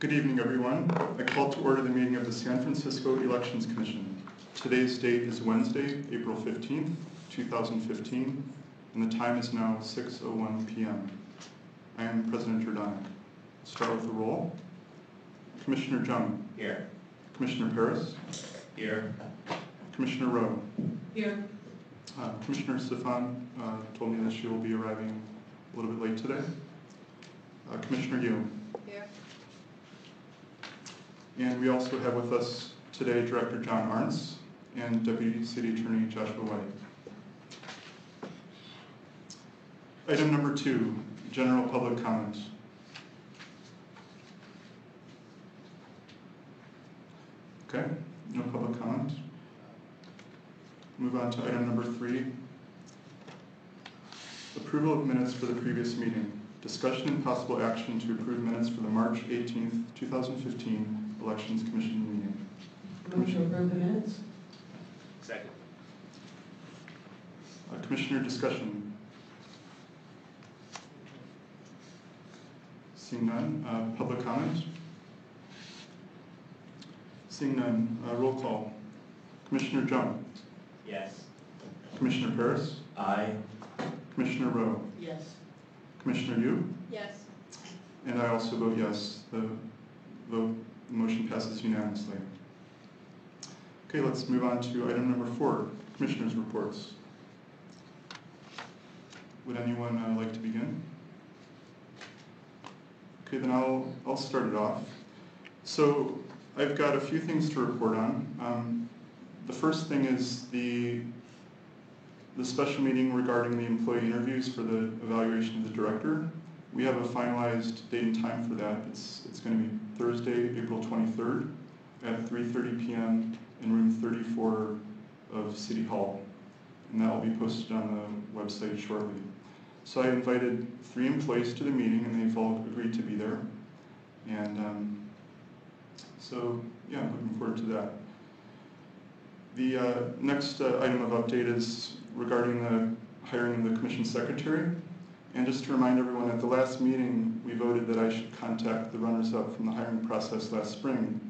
Good evening, everyone. I call to order the meeting of the San Francisco Elections Commission. Today's date is Wednesday, April 15th, 2015, and the time is now 6:01 p.m. I am President Giordano. Start with the roll. Commissioner Jung. Here. Commissioner Paris. Here. Commissioner Rowe. Here. Commissioner Stefan told me that she will be arriving a little bit late today. Commissioner Yu. Here. And we also have with us today Director John Arntz and Deputy City Attorney Joshua White. Item number 2, general public comment. Okay, no public comment. Move on to item number 3. Approval of minutes for the previous meeting. Discussion and possible action to approve minutes for the March 18th, 2015 Elections Commission meeting. Move to approve the minutes. Second. Commissioner discussion. Seeing none. Public comment. Seeing none. Roll call. Commissioner Jung. Yes. Commissioner Paris. Aye. Commissioner Rowe. Yes. Commissioner Yu. Yes. And I also vote yes. The motion passes unanimously. Okay, let's move on to item number 4, Commissioners' reports. Would anyone like to begin? Okay, then I'll start it off. So I've got a few things to report on. The first thing is the special meeting regarding the employee interviews for the evaluation of the director. We have a finalized date and time for that. It's going to be Thursday, April 23rd at 3:30 p.m. in room 34 of City Hall. And that will be posted on the website shortly. So I invited 3 employees to the meeting and they've all agreed to be there. And so, yeah, I'm looking forward to that. The next item of update is regarding the hiring of the commission secretary. And just to remind everyone, at the last meeting, we voted that I should contact the runners-up from the hiring process last spring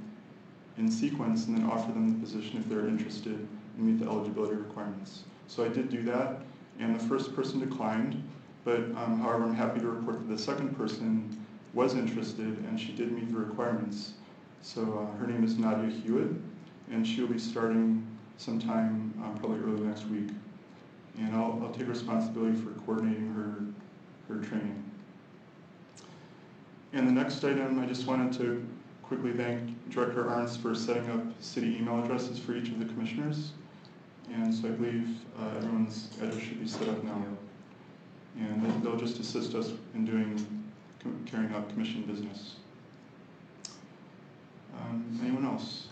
in sequence and then offer them the position if they're interested and meet the eligibility requirements. So I did do that, and the first person declined, but however, I'm happy to report that the second person was interested and she did meet the requirements. So her name is Nadia Hewitt, and she'll be starting sometime probably early next week. And I'll take responsibility for coordinating her training. And the next item, I just wanted to quickly thank Director Arntz for setting up city email addresses for each of the commissioners. And so I believe everyone's address should be set up now. And they'll just assist us in carrying out commission business. Anyone else?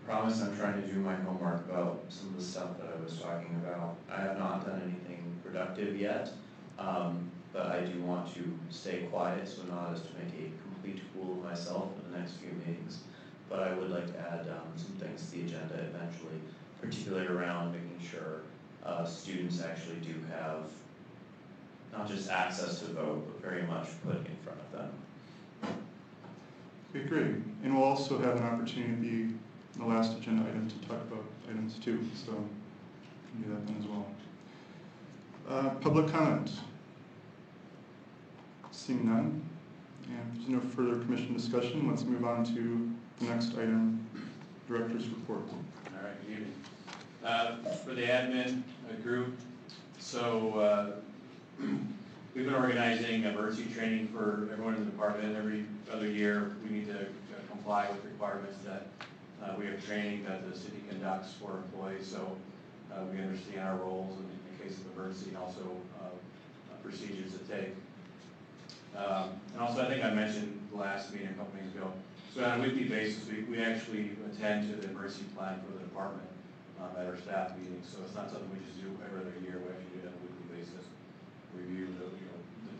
I promise I'm trying to do my homework about some of the stuff that I was talking about. I have not done anything productive yet, but I do want to stay quiet so not as to make a complete fool of myself in the next few meetings. But I would like to add some things to the agenda eventually, particularly around making sure students actually do have not just access to vote, but very much put in front of them. Okay, great. And we'll also have an opportunity to be the last agenda item to talk about items 2, so we can do that then as well. Public comment. Seeing none, and if there's no further commission discussion, let's move on to the next item, Director's report. All right, good evening. For the admin group, so we've been organizing emergency training for everyone in the department. Every other year, we need to comply with requirements that we have training that the city conducts for employees, so we understand our roles in the case of emergency and also procedures to take. And also, I think I mentioned last meeting a couple meetings ago, so on a weekly basis, we actually attend to the emergency plan for the department at our staff meetings, so it's not something we just do every other year. We actually do it on a weekly basis, review the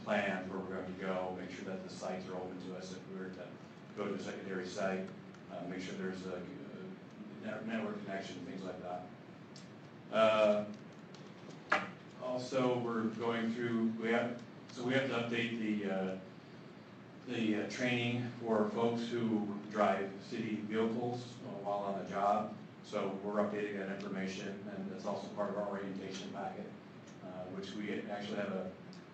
plans, where we're going to go, make sure that the sites are open to us if we were to go to a secondary site, make sure there's a network connection, things like that. Also, we're going through, So we have to update the training for folks who drive city vehicles while on the job. So we're updating that information, and that's also part of our orientation packet, which we actually have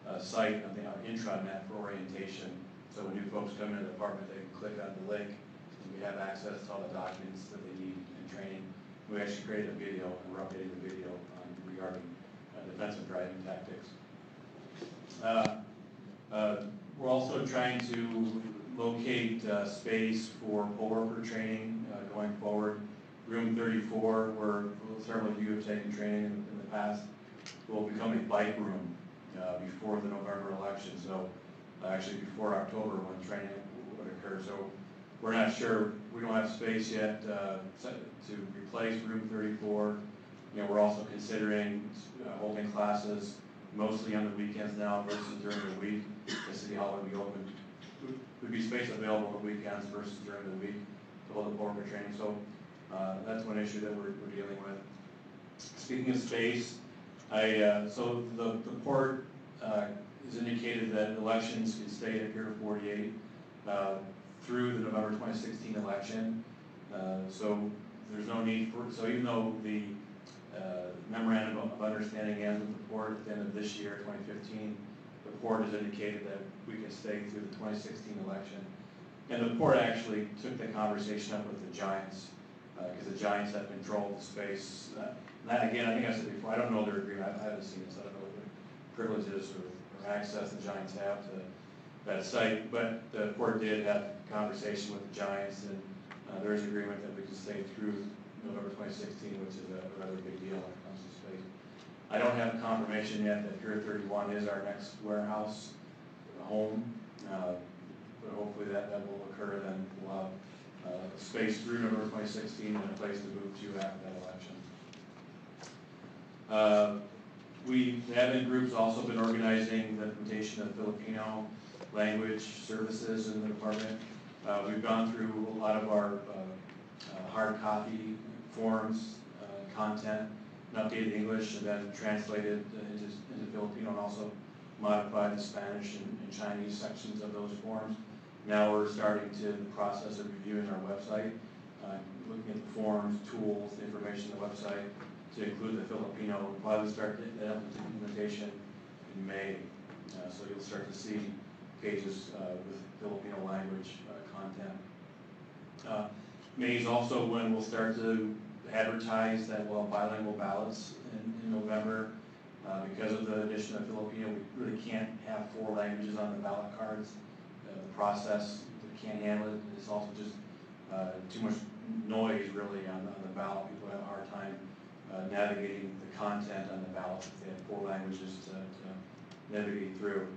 a site, our intranet for orientation. So when new folks come into the department, they can click on the link, and we have access to all the documents that they need in training. We actually created a video, and we're updating the video regarding defensive driving tactics. We're also trying to locate space for poll worker training going forward. Room 34, where several of you have taken training in the past, will become a bike room before the November election. So actually before October when training would occur. So we're not sure, we don't have space yet to replace room 34. You know, we're also considering holding classes mostly on the weekends now versus during the week. The city hall would be open, would be space available on the weekends versus during the week to hold the poll worker training. So that's one issue that we're dealing with. Speaking of space, so the port has indicated that elections can stay at Pier 48 through the November 2016 election. So there's no need for, so even though the memorandum of understanding ends with the port at the end of this year, 2015, the port has indicated that we can stay through the 2016 election. And the port actually took the conversation up with the Giants, because the Giants have controlled the space. That, again, I think I said before, I don't know their agreement, I haven't seen this, I don't know what privileges or access the Giants have to that site, but the port did have conversation with the Giants, and there is agreement that we can stay through November 2016, which is a rather big deal when it comes to space. I don't have confirmation yet that Pier 31 is our next warehouse home, but hopefully that will occur. Then we'll have space through November 2016 and a place to move to after that election. The admin group's also been organizing the implementation of Filipino language services in the department. We've gone through a lot of our hard copy forms, content, and updated English, and then translated into Filipino, and also modified the Spanish and Chinese sections of those forms. Now we're starting to the process of reviewing our website, looking at the forms, tools, the information on the website to include the Filipino. We'll probably start the implementation in May, so you'll start to see pages with Filipino language content. May is also when we'll start to advertise that we'll have bilingual ballots in November. Because of the addition of Filipino, we really can't have 4 languages on the ballot cards. The process, we can't handle it. It's also just too much noise really on the ballot. People have a hard time navigating the content on the ballot if they have 4 languages to navigate through.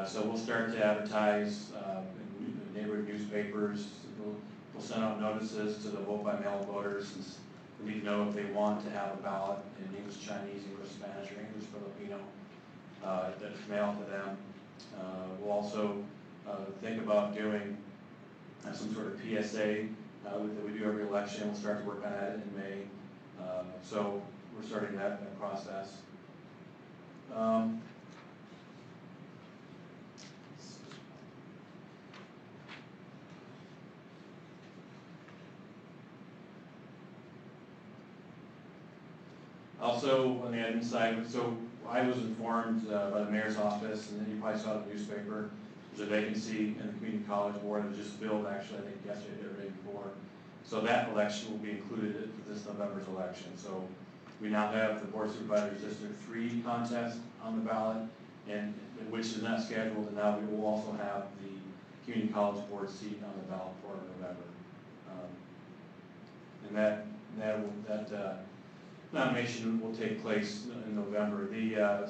So we'll start to advertise in neighborhood newspapers. We'll send out notices to the vote by mail voters, since we need to know if they want to have a ballot in English Chinese, English Spanish, or English Filipino that's mailed to them. We'll also think about doing some sort of PSA that we do every election. We'll start to work on that in May. So we're starting that process. Also, on the admin side, so I was informed by the mayor's office, and then you probably saw the newspaper, there's a vacancy in the community college board that just filled, actually, I think yesterday or the day before. So that election will be included for this November's election. So we now have the Board of Supervisors District 3 contest on the ballot, and which is not scheduled, and now we will also have the community college board seat on the ballot for November. And that nomination will take place in November. The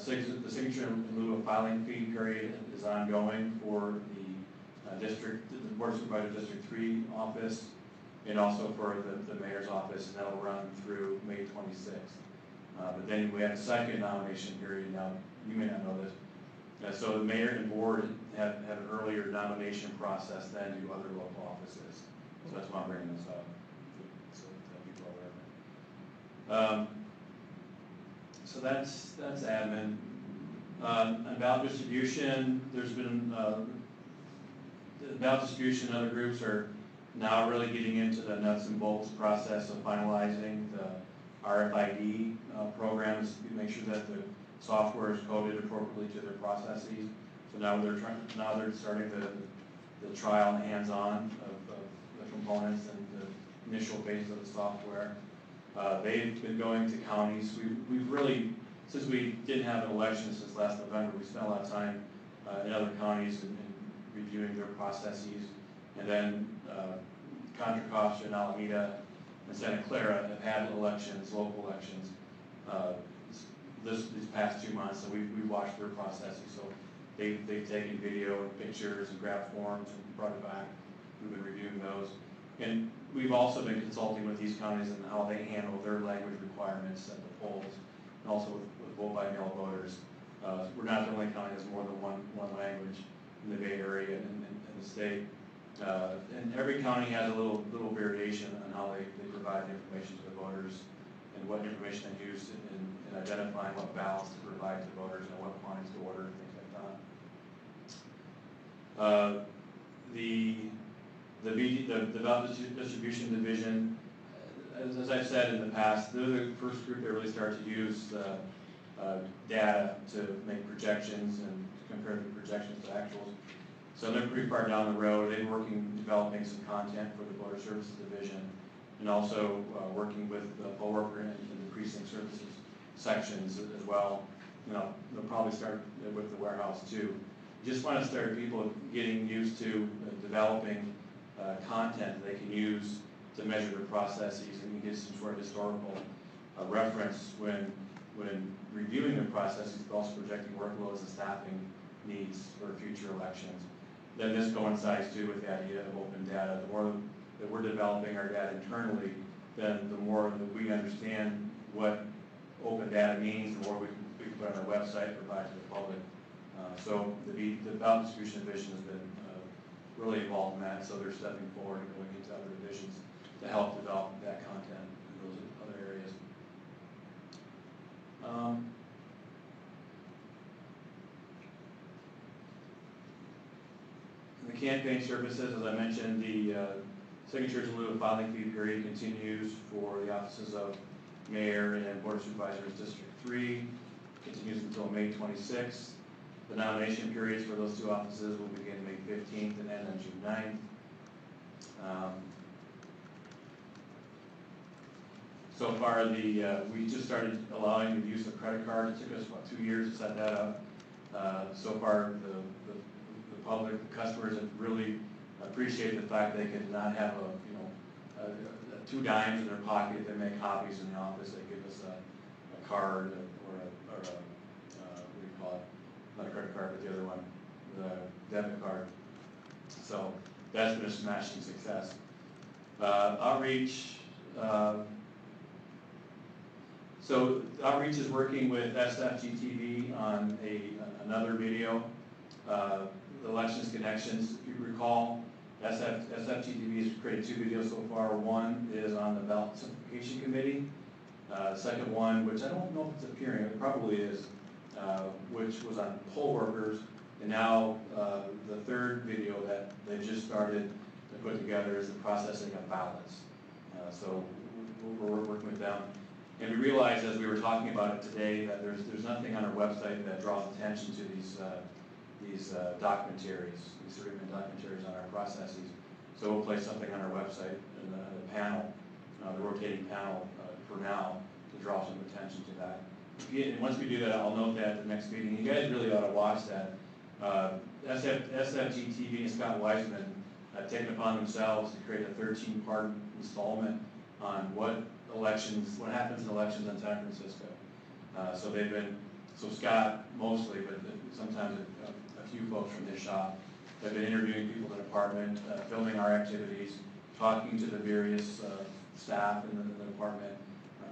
signature in lieu of filing fee period is ongoing for the Board of Supervisors District 3 office, and also for the mayor's office, and that'll run through May 26th. But then we have a second nomination period. Now, you may not know this. So the mayor and board have an earlier nomination process than do other local offices. So that's why I'm bringing this up. So that people are aware of it. So that's admin. On ballot distribution, there's been, the ballot distribution and other groups are now really getting into the nuts and bolts process of finalizing the RFID programs to make sure that the software is coded appropriately to their processes. So now they're starting the trial and hands-on of the components and the initial phases of the software. They've been going to counties. We've really, since we didn't have an election since last November, we spent a lot of time in other counties and reviewing their processes. And then Contra Costa and Alameda and Santa Clara have had elections, local elections, these past 2 months. So we've watched their processes. So they've taken video and pictures and grabbed forms and brought it back. We've been reviewing those. And we've also been consulting with these counties and how they handle their language requirements at the polls, and also with vote-by-mail voters. We're not the only county that has more than one language in the Bay Area and in the state. And every county has a little variation on how they provide the information to the voters and what information they use in identifying what ballots to provide to voters and what quantities to order, things like that. The ballot distribution division, as I've said in the past, they're the first group that really started to use data to make projections and compare the projections to actuals. So they're pretty far down the road. They're developing some content for the voter services division, and also working with the poll worker and the precinct services sections as well. You know, they'll probably start with the warehouse too. You just want to start people getting used to developing content they can use to measure their processes, and you get some sort of historical reference when reviewing their processes, but also projecting workloads and staffing needs for future elections. Then this coincides too with the idea of open data. The more that we're developing our data internally, then the more that we understand what open data means, the more we can put on our website, provide to the public. So the ballot distribution division has been really involved in that, so they're stepping forward and going into other divisions to help develop that content in those other areas. The campaign services, as I mentioned, the signatures in lieu of filing fee period continues for the offices of Mayor and Board of Supervisors District 3, continues until May 26th. The nomination periods for those two offices will begin May 15th and end on June 9th. So far, we just started allowing the use of credit cards. It took us about 2 years to set that up. So far, the public, the customers have really appreciated the fact they could not have two dimes in their pocket. They make copies in the office. They give us a card or a what do you call it? Not a credit card, but the other one, the debit card. So that's been a smashing success. Outreach. So Outreach is working with SFGTV on another video, Elections Connections. If you recall, SFGTV has created 2 videos so far. One is on the Ballot Simplification Committee. The second one, which I don't know if it's appearing, it probably is, which was on poll workers. And now the third video that they just started to put together is the processing of ballots. So we're working with them. And we realized as we were talking about it today that there's nothing on our website that draws attention to these documentaries, these 30-minute documentaries on our processes. So we'll place something on our website in the panel, the rotating panel for now, to draw some attention to that. And once we do that, I'll note that at the next meeting. You guys really ought to watch that. SFGTV and Scott Wiseman have taken upon themselves to create a 13-part installment on what happens in elections in San Francisco. So Scott mostly, but sometimes a few folks from his shop have been interviewing people in the department, filming our activities, talking to the various staff in the department,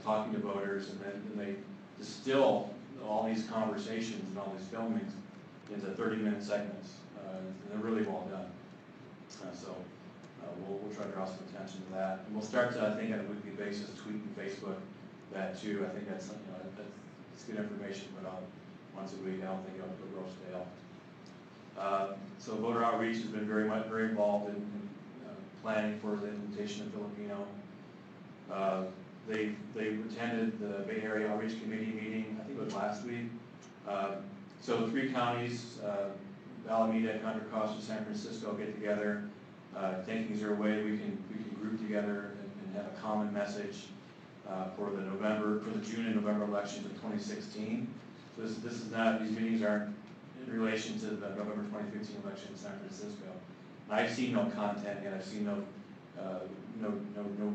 talking to voters, and then they distill all these conversations and all these filmings into 30-minute segments. And they're really well done. We'll try to draw some attention to that. And we'll start to, I think, on a weekly basis, tweet and Facebook that too. I think that's good information to put out once a week. I don't think it'll grow stale. So voter outreach has been very involved in planning for the implementation of Filipino. They attended the Bay Area Outreach Committee meeting, I think it was last week. So the 3 counties, Alameda, Contra Costa, San Francisco, get together, thinking, is there a way we can group together and have a common message for the June and November elections of 2016. So this is not, these meetings aren't in relation to the November 2015 election in San Francisco. And I've seen no content yet. I've seen no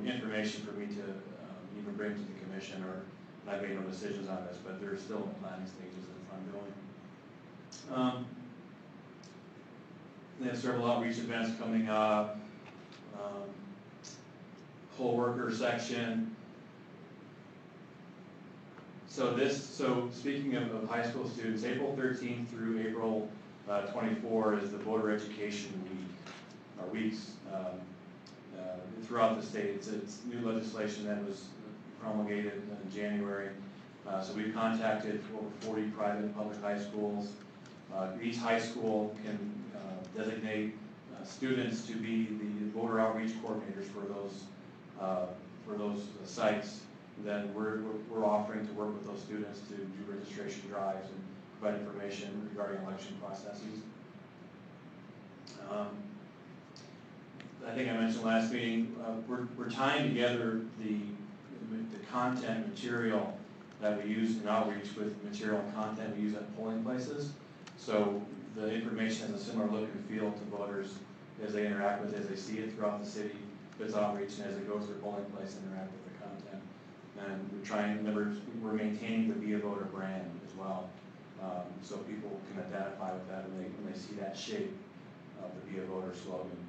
information for me to even bring to the commission, or I've made no decisions on this, but they're still in the planning stages and it's ongoing. They have several outreach events coming up. Poll worker section. So speaking of high school students, April 13th through April 24 is the voter education week, or weeks throughout the state. It's new legislation that was promulgated in January. So we've contacted over 40 private and public high schools. Each high school can designate students to be the voter outreach coordinators for those sites. Then we're offering to work with those students to do registration drives and provide information regarding election processes. I think I mentioned last meeting, we're tying together the content material that we use in outreach with material and content we use at polling places. So the information has a similar look and feel to voters as they interact with it, as they see it throughout the city, if it's outreach, and as it goes to the polling place and interact with the content. And we're maintaining the Be a Voter brand as well, so people can identify with that when they see that shape of the Be a Voter slogan.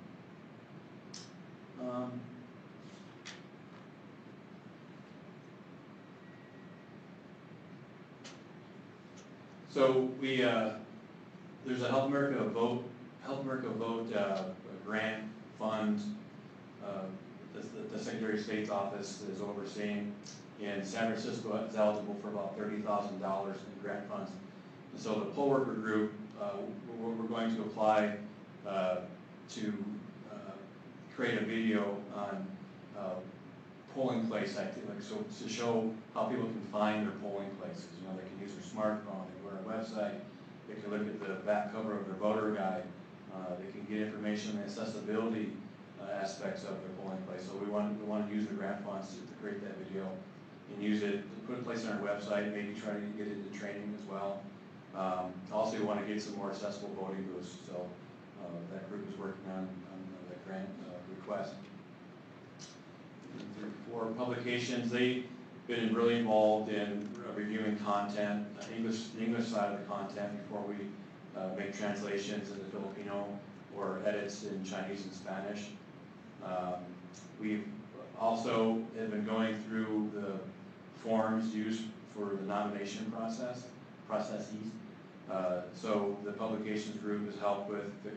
So there's a Help America Vote grant fund the Secretary of State's office is overseeing. And San Francisco is eligible for about $30,000 in grant funds. And so the poll worker group, we're going to apply to create a video on polling place activity, so to show how people can find their polling places. You know, they can use their smartphone, they can go to our website, they can look at the back cover of their voter guide, they can get information on the accessibility aspects of their polling place. So we want to use the grant funds to create that video and use it to put a place on our website, maybe try to get it into training as well. Also, we want to get some more accessible voting booths, so that group is working on that grant request. For publications, they've been really involved in reviewing content, the English side of the content before we make translations into Filipino or edits in Chinese and Spanish. We've also have been going through the forms used for the nomination processes. So the publications group has helped with the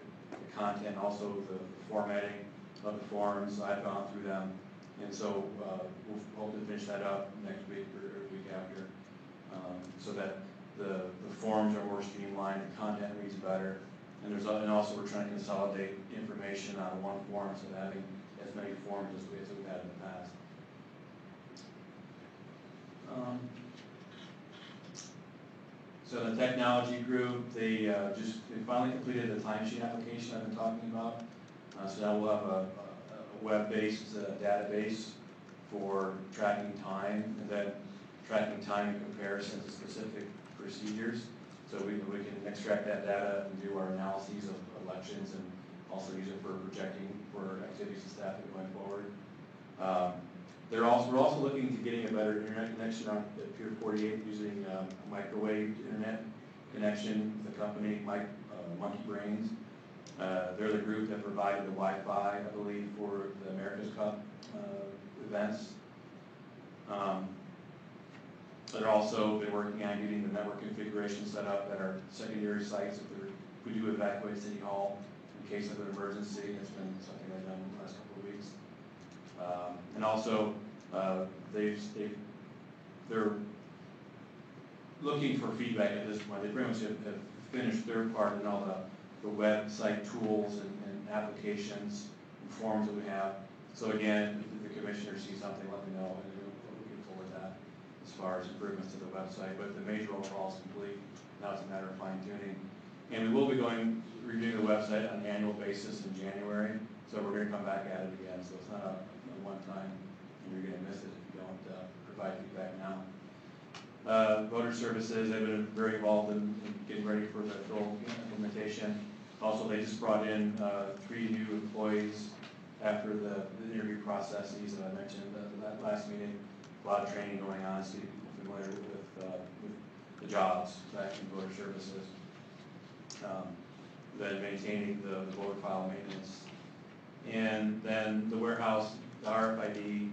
content, also the formatting of the forms. I've gone through them, and so we'll hope to finish that up next week or the week after, so that the forms are more streamlined, the content reads better, and also we're trying to consolidate information on one form, so that having as many forms as we've had in the past. So the technology group, they finally completed the timesheet application I've been talking about. So now we'll have a web-based database for tracking time, and then tracking time in comparison to specific procedures. So we can extract that data and do our analyses of elections, and also use it for projecting for activities and staffing going forward. We're also looking to getting a better internet connection on at Pier 48 using a microwave internet connection with a company, Monkey Brains. They're the group that provided the Wi-Fi, I believe, for the America's Cup events. They're also been working on getting the network configuration set up at our secondary sites if we do evacuate City Hall in case of an emergency. It's been something they've done in the last couple of weeks. And also, they're looking for feedback at this point. They pretty much have finished their part and all the website tools and applications and forms that we have. So again, if the commissioners see something, let me know, and we can forward that as far as improvements to the website. But the major overall is complete. Now it's a matter of fine tuning. And we will be reviewing the website on an annual basis in January. So we're going to come back at it again. So it's not a one-time, and you're going to miss it if you don't provide feedback now. Voter services, they've been very involved in getting ready for the full implementation. Also, they just brought in 3 new employees after the interview processes that I mentioned that last meeting. A lot of training going on, so you're familiar with the jobs back in voter services. Then maintaining the voter file maintenance. And then the warehouse, the RFID,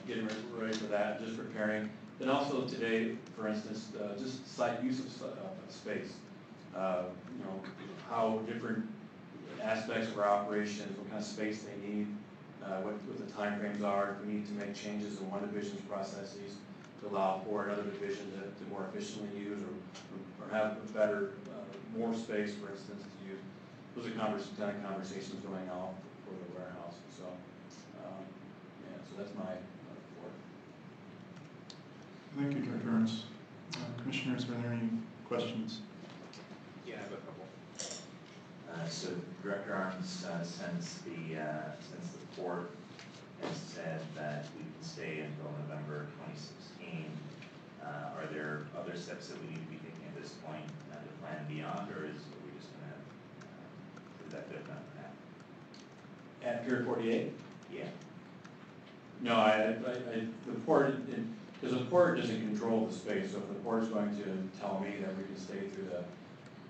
getting ready for that, just preparing. Then also today, for instance, just site use of space. You know, how different aspects of our operations, what kind of space they need, what the timeframes are, if we need to make changes in one division's processes to allow for another division to more efficiently use or have a better, more space, for instance, to use. Those are kind of conversations going on for the warehouse. So, yeah, so that's my report. Thank you, Director Ernst. Commissioners, are there any questions? Yeah, I have a couple. So Director Arms, since the port has said that we can stay until November 2016, are there other steps that we need to be taking at this point to plan beyond, or are we just going to, is that good enough for now? At Pier 48? Yeah. No, the port, because the port doesn't control the space, so if the port is going to tell me that we can stay through the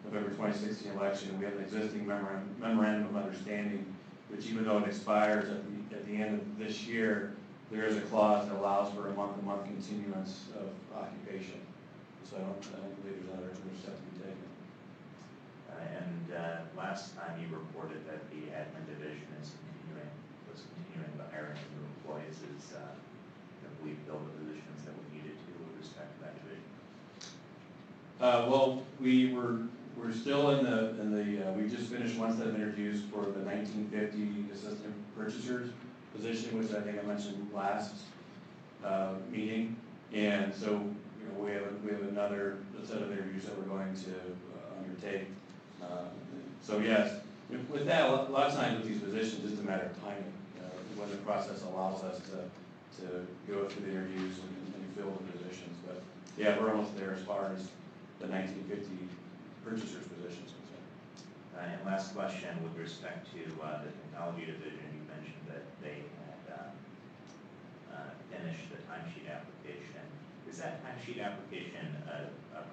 November 2016 election, we have an existing memorandum of understanding, which even though it expires at the end of this year, there is a clause that allows for a month-to-month continuance of occupation. So I don't believe there's another step to be taken. Last time you reported that the admin division was continuing the hiring of new employees. Have we filled the positions that we needed to with respect to that division? Well, we're still in the we just finished one set of interviews for the 1950 assistant purchasers position, which I think I mentioned last meeting. And so, you know, we have another set of interviews that we're going to undertake. So yes, with that, a lot of times with these positions, it's a matter of timing. When the process allows us to go through the interviews and fill the positions. But yeah, we're almost there as far as the 1950 purchasers positions concerned. And last question with respect to the technology division, you mentioned that they had finished the timesheet application. Is that timesheet application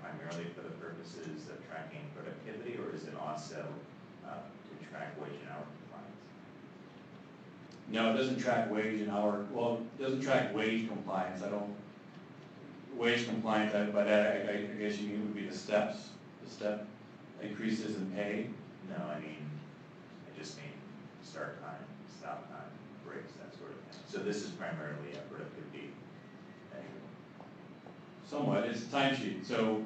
primarily for the purposes of tracking productivity, or is it also to track wage and hour compliance? No, it doesn't track wage and hour. Well, it doesn't track wage compliance. Wage compliance, by that I guess you mean would be the step increases in pay. No, I just mean start time, stop time, breaks, that sort of thing. So this is primarily a productivity thing. Somewhat, it's a timesheet. So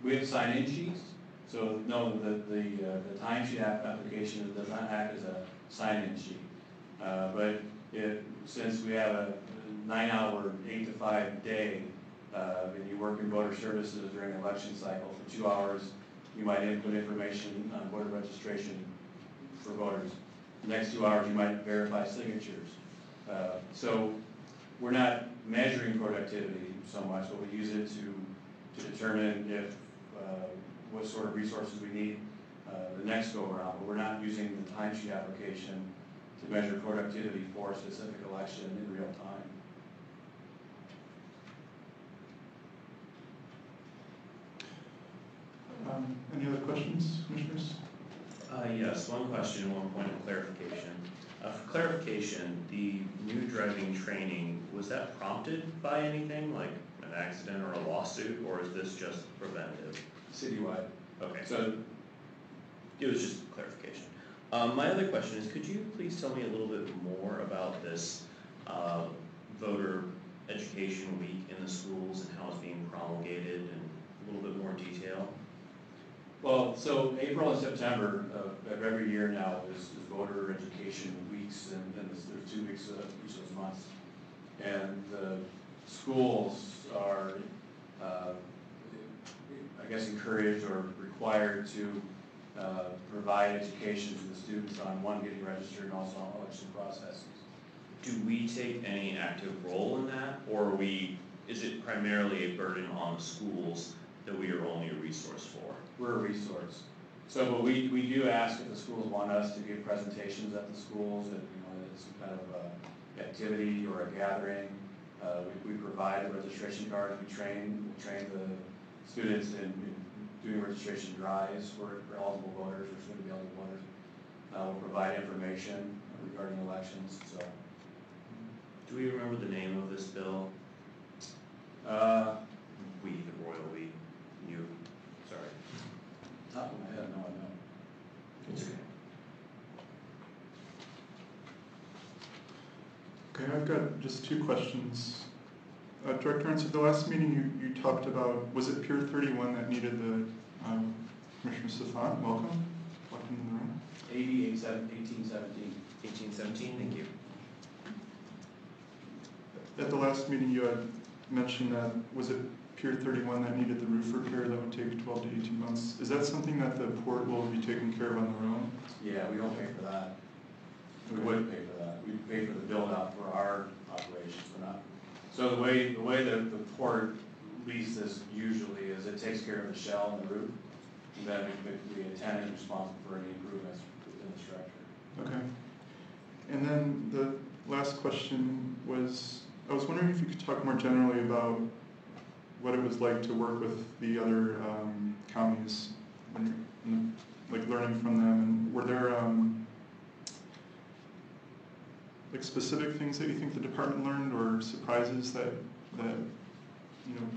we have sign-in sheets. So no, the timesheet application does not act as a sign-in sheet. But since we have a 9-hour, 8 to 5 day, and you work in voter services during the election cycle for 2 hours, you might input information on voter registration for voters. The next 2 hours, you might verify signatures. So we're not measuring productivity so much, but we use it to determine if what sort of resources we need the next go around. But we're not using the timesheet application to measure productivity for a specific election in real time. Any other questions, commissioners? Yes, one question, one point of clarification. For clarification, the new driving training, was that prompted by anything, like an accident or a lawsuit, or is this just preventative? Citywide. Okay, So it was just clarification. My other question is, could you please tell me a little bit more about this voter education week in the schools and how it's being promulgated and more detail? Well, so April and September of every year now is voter education weeks, and there's 2 weeks each of those months. And the schools are, I guess, encouraged or required to provide education to the students on, one, getting registered, and also on election processes. Do we take any active role in that, or is it primarily a burden on the schools that we are only a resource for? We're a resource. So, but we do ask if the schools want us to give presentations at the schools, and, it's some kind of activity or a gathering. We provide the registration cards. We train the students in doing registration drives for eligible voters or soon to be eligible voters. We'll provide information regarding elections. So, Do we remember the name of this bill? We, the royal we, you, sorry. Top of my head, no, I don't. It's okay. Okay, I've got just 2 questions. Director Ernst, at the last meeting you talked about, was it Pier 31 that needed the Commissioner Safan? Welcome in the room. AB 1817. 1817, thank you. At the last meeting you had mentioned that, was it Pier 31 that needed the roof repair that would take 12 to 18 months? Is that something that the port will be taking care of on their own? Yeah, we don't pay for that. We would pay for that. We pay for the build out for our operations, but not. So the way the port leases this usually is it takes care of the shell and the roof, and then the tenant is responsible for any improvements within the structure. Okay. And then the last question was, I was wondering if you could talk more generally about what it was like to work with the other counties, like learning from them, and were there like specific things that you think the department learned, or surprises that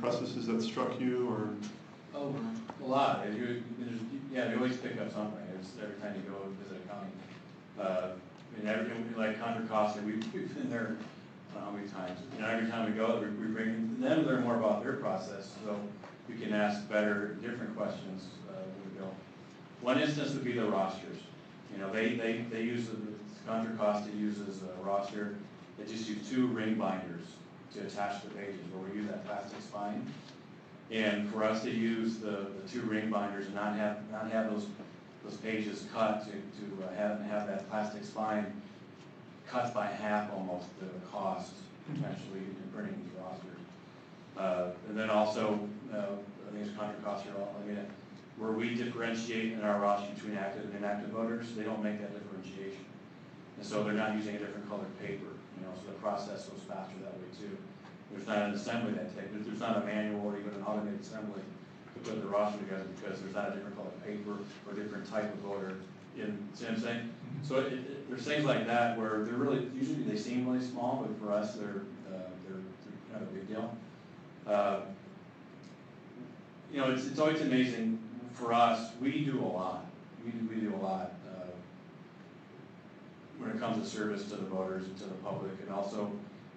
processes that struck you, or? Oh, a lot. You always pick up something. Every time you go visit a county. Everything like Contra Costa, we've been there I don't know how many times. Every time we go, we bring them to learn more about their process, so we can ask better, different questions when we go. One instance would be the rosters. They use Contra Costa uses a roster. They just use 2 ring binders to attach the pages, where we use that plastic spine. And for us to use the 2 ring binders and not have those pages cut to have that plastic spine cuts by half almost the cost potentially in printing these rosters. And then also, I think it's Contra Costa, where we differentiate in our roster between active and inactive voters, they don't make that differentiation. And so they're not using a different colored paper, so the process goes faster that way too. There's not an assembly that takes, there's not a manual or even an automated assembly to put the roster together, because there's not a different colored paper or a different type of voter in, see what I'm saying? So there's things like that where they're really, usually they seem really small, but for us they're kind of a big deal. It's always amazing for us. We do a lot. We do a lot when it comes to service to the voters and to the public, and also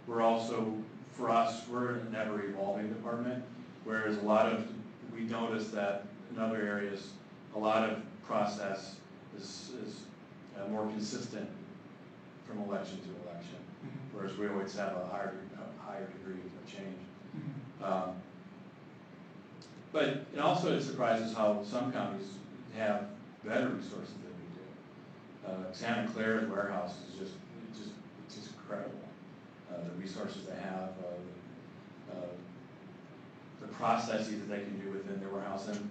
for us, we're an ever evolving department. Whereas we notice that in other areas, a lot of process is more consistent from election to election, whereas we always have a higher degree of change. But it surprises how some counties have better resources than we do. Santa Clara's warehouse is just incredible. The resources they have, the processes that they can do within their warehouse, and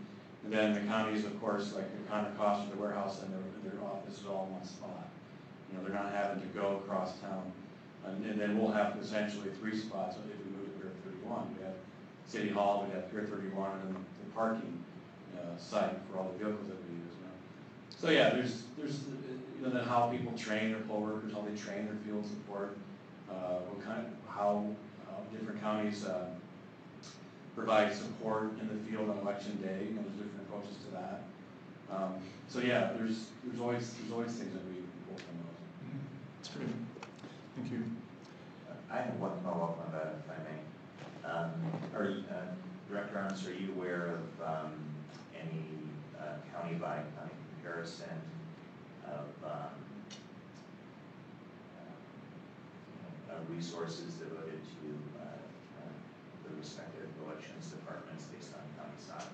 then the counties, of course, like the Contra Costa, the warehouse and their office is all in one spot. They're not having to go across town. And then we'll have essentially 3 spots if we move to Pier 31. We have City Hall, we have Pier 31, and then the parking site for all the vehicles that we use. So yeah, there's then how people train their poll workers, how they train their field support, how different counties provide support in the field on election day. There's different approaches to that. So yeah, there's always things that we pull from those. That's great. Thank you. I have one follow-up on that, if I may. Director Arns, are you aware of any county-by-county comparison of resources devoted to the respective elections departments based on county size?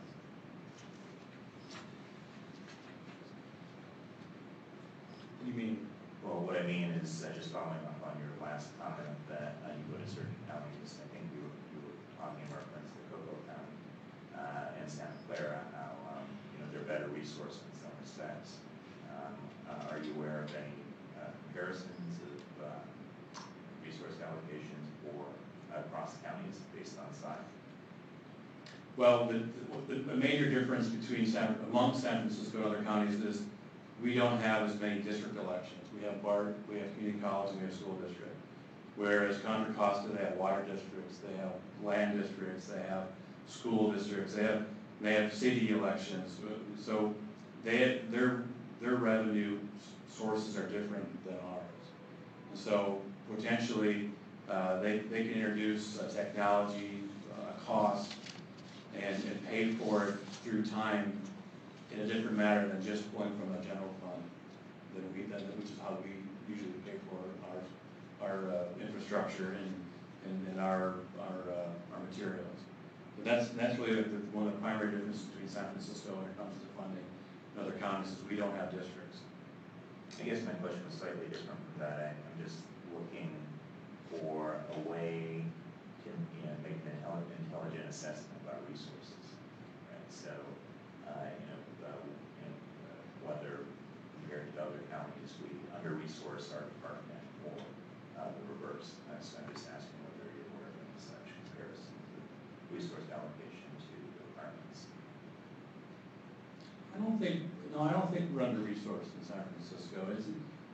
What do you mean? Well, what I mean is, just following up on your last comment that you go to certain counties, I think you were talking in reference to Cocoa County and Santa Clara, how they're better resourced in some respects. Are you aware of any comparisons of resource allocations for across counties based on size? Well, the major difference between among San Francisco and other counties is we don't have as many district elections. We have BART, we have community college, and we have school district. Whereas Contra Costa, they have water districts, they have land districts, they have school districts, they have city elections. So their revenue sources are different than ours. And so potentially they can introduce a technology, a cost, and pay for it through time in a different manner than just pulling from the general fund, which is how we usually pay for our infrastructure and our materials. But that's really one of the primary differences between San Francisco when it comes to funding and other counties is we don't have districts. I guess my question was slightly different from that. I'm just looking for a way to make an intelligent assessment of our resources, right? So, whether compared to other counties, we under-resource our department or the reverse. So I'm just asking whether you're aware of any such comparison to resource allocation to departments. I don't think we're under-resourced in San Francisco.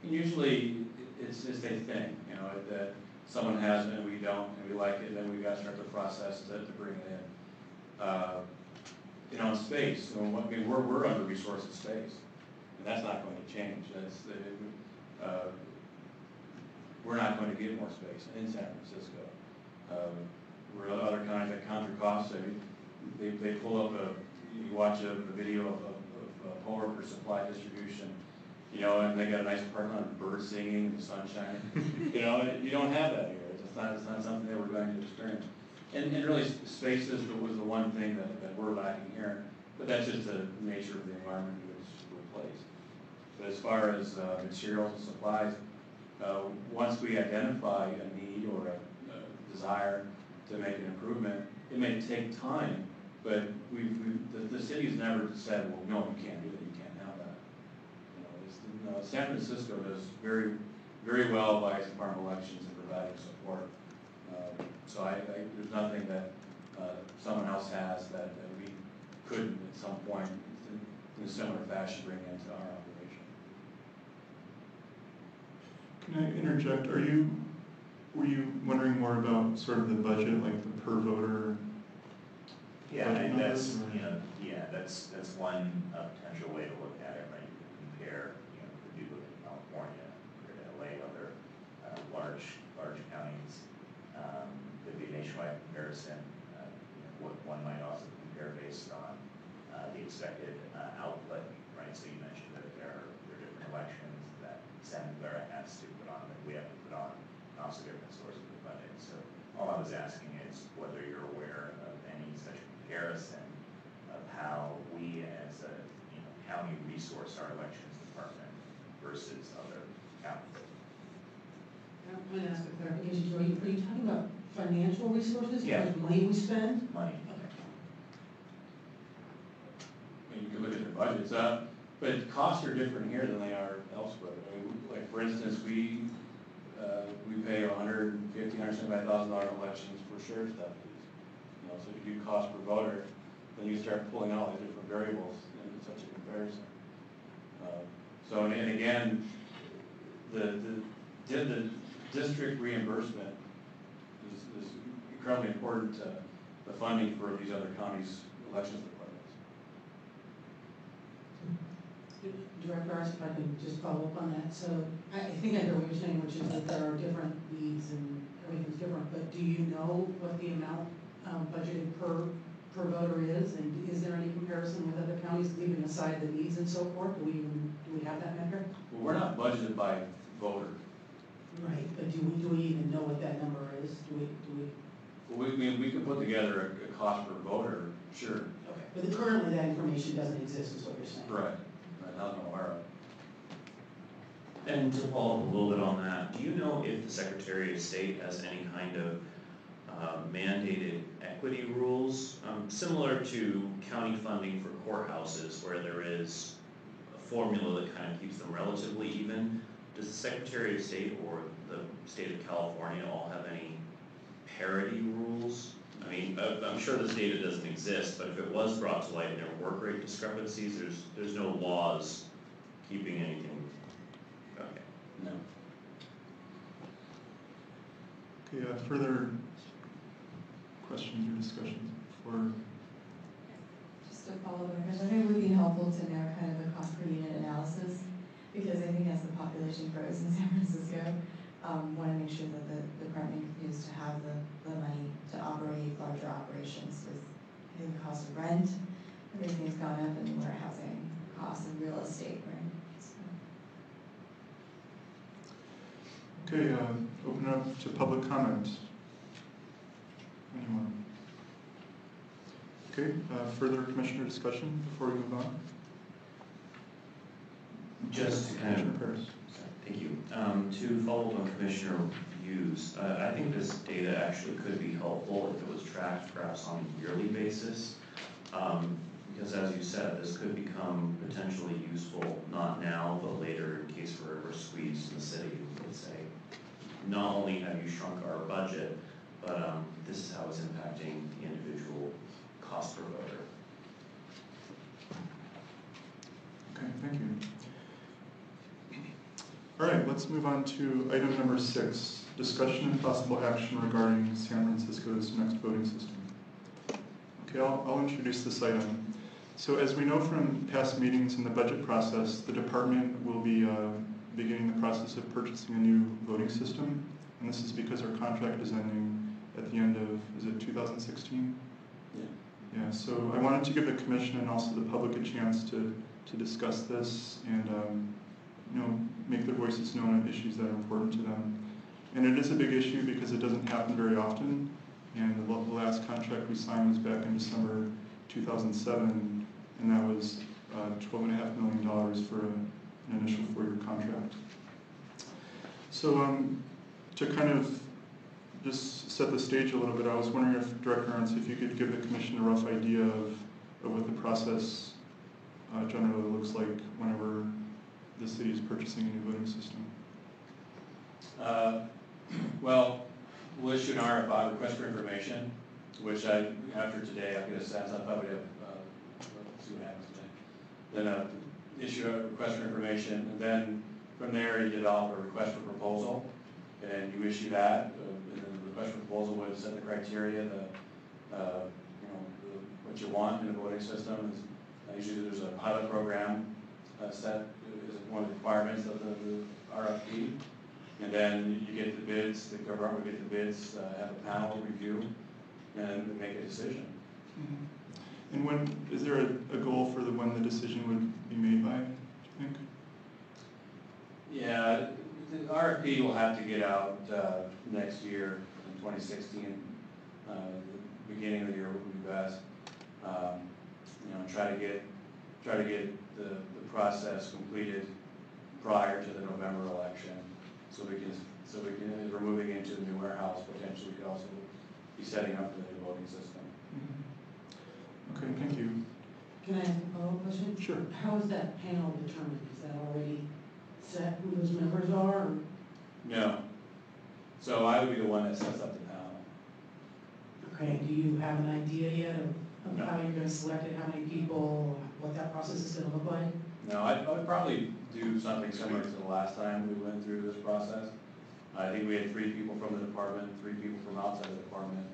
Usually it's just a thing, that someone has it and we don't, and we like it, then we got to start the process to bring it in. In space, we're under-resourced in space, and that's not going to change. We're not going to get more space in San Francisco. Where other counties like Contra Costa, they pull up you watch a video of polar for supply distribution, and they got a nice parking lot of birds singing, the sun shining. You don't have that here. It's not something that we're going to experience. And really, space was the one thing that we're lacking here. But that's just the nature of the environment in which we're placed. But as far as materials and supplies, once we identify a need or a desire to make an improvement, it may take time, but the city's never said, well, no, you can't do that, you can't have that. San Francisco does very, very well by its Department of Elections and providing support. So there's nothing that someone else has that we couldn't at some point in a similar fashion bring into our operation. Can I interject? Were you wondering more about sort of the budget, like the per voter? Yeah, budget that's numbers, that's one potential way to look at it, right? You can compare, could you look at California, compared to LA, other large counties. Could be a nationwide comparison. What one might also compare based on the expected output, right? So you mentioned that there are different elections that Santa Clara has to put on, that we have to put on, and also different sources of funding. So all I was asking is whether you're aware of any such comparison of how we as a county resource our elections department versus other counties. I'm going to ask a clarification. Are you talking about financial resources? Yeah. Like money we spend? Money. You can look at the budgets, but costs are different here than they are elsewhere. Like for instance, we pay $150,000, $175,000 elections for sheriff's deputies. So if you do cost per voter, then you start pulling out all these different variables in such a comparison. And again, the district reimbursement is incredibly important to the funding for these other counties' elections departments. Director Arce, if I can just follow up on that. So I think I hear what you're saying, which is that there are different needs and everything's different, but do you know what the amount budgeted per per voter is, and is there any comparison with other counties, leaving aside the needs and so forth? Do we have that metric? Well, we're not budgeted by voter. Right, but do we even know what that number is? Do we? Well, we could put together a cost per voter, sure. Okay, but currently that information doesn't exist, is what you're saying? Right. Not aware of. And to follow up a little bit on that, do you know if the Secretary of State has any kind of mandated equity rules, similar to county funding for courthouses, where there is a formula that kind of keeps them relatively even? Does the Secretary of State or the state of California all have any parity rules? I mean, I'm sure this data doesn't exist, but if it was brought to light and there were work rate discrepancies, there's no laws keeping anything. Okay. No. Okay, further questions or discussions before? Just to follow up on your question, I think it would be helpful to know kind of a cost per unit analysis, because I think as the population grows in San Francisco, want to make sure that the department continues to have the money to operate larger operations with the cost of rent, everything's gone up, and warehousing costs and real estate, right? So. Okay, open it up to public comment. Anyone? Okay, further commissioner discussion before we move on? Just to kind of, Commissioner Paris. thank you. To follow up on Commissioner views, I think this data actually could be helpful if it was tracked perhaps on a yearly basis. Because as you said, this could become potentially useful, not now, but later in case we're ever squeezed in the city. We could say, not only have you shrunk our budget, but this is how it's impacting the individual cost per voter. Okay, thank you. All right, let's move on to item number 6, discussion and possible action regarding San Francisco's next voting system. Okay, I'll introduce this item. So as we know from past meetings in the budget process, the department will be beginning the process of purchasing a new voting system. And this is because our contract is ending at the end of, is it 2016? Yeah. Yeah, so I wanted to give the commission and also the public a chance to discuss this and make their voices known on issues that are important to them. And it is a big issue because it doesn't happen very often. And the last contract we signed was back in December 2007, and that was $12.5 million for an initial 4-year contract. So to kind of just set the stage a little bit, I was wondering if, Director Arntz, if you could give the commission a rough idea of what the process generally looks like whenever the city is purchasing a new voting system. Well, we'll issue an RFI, request for information, which after today, I'll get a sense, I'll probably have, see what happens today. Then issue a request for information, and then from there, you develop a request for proposal, and you issue that, and then the request for proposal would set the criteria, what you want in a voting system. Usually there's a pilot program set is one of the requirements of the RFP. And then you get the bids, the government will get the bids, have a panel review, and make a decision. Mm-hmm. And when, is there a goal for when the decision would be made by, do you think? Yeah, the RFP will have to get out next year in 2016. The beginning of the year would be best. Try to get the process completed prior to the November election. So we can, as we're moving into the new warehouse, potentially we could also be setting up the new voting system. Mm-hmm. Okay, thank you. Can I ask a follow-up question? Sure. How is that panel determined? Is that already set who those members are? Or? No. So I would be the one that sets up the panel. Okay, do you have an idea yet of No. how you're going to select it, how many people, what that process is going to look like? No, I would probably do something similar to the last time we went through this process. I think we had 3 people from the department, 3 people from outside the department,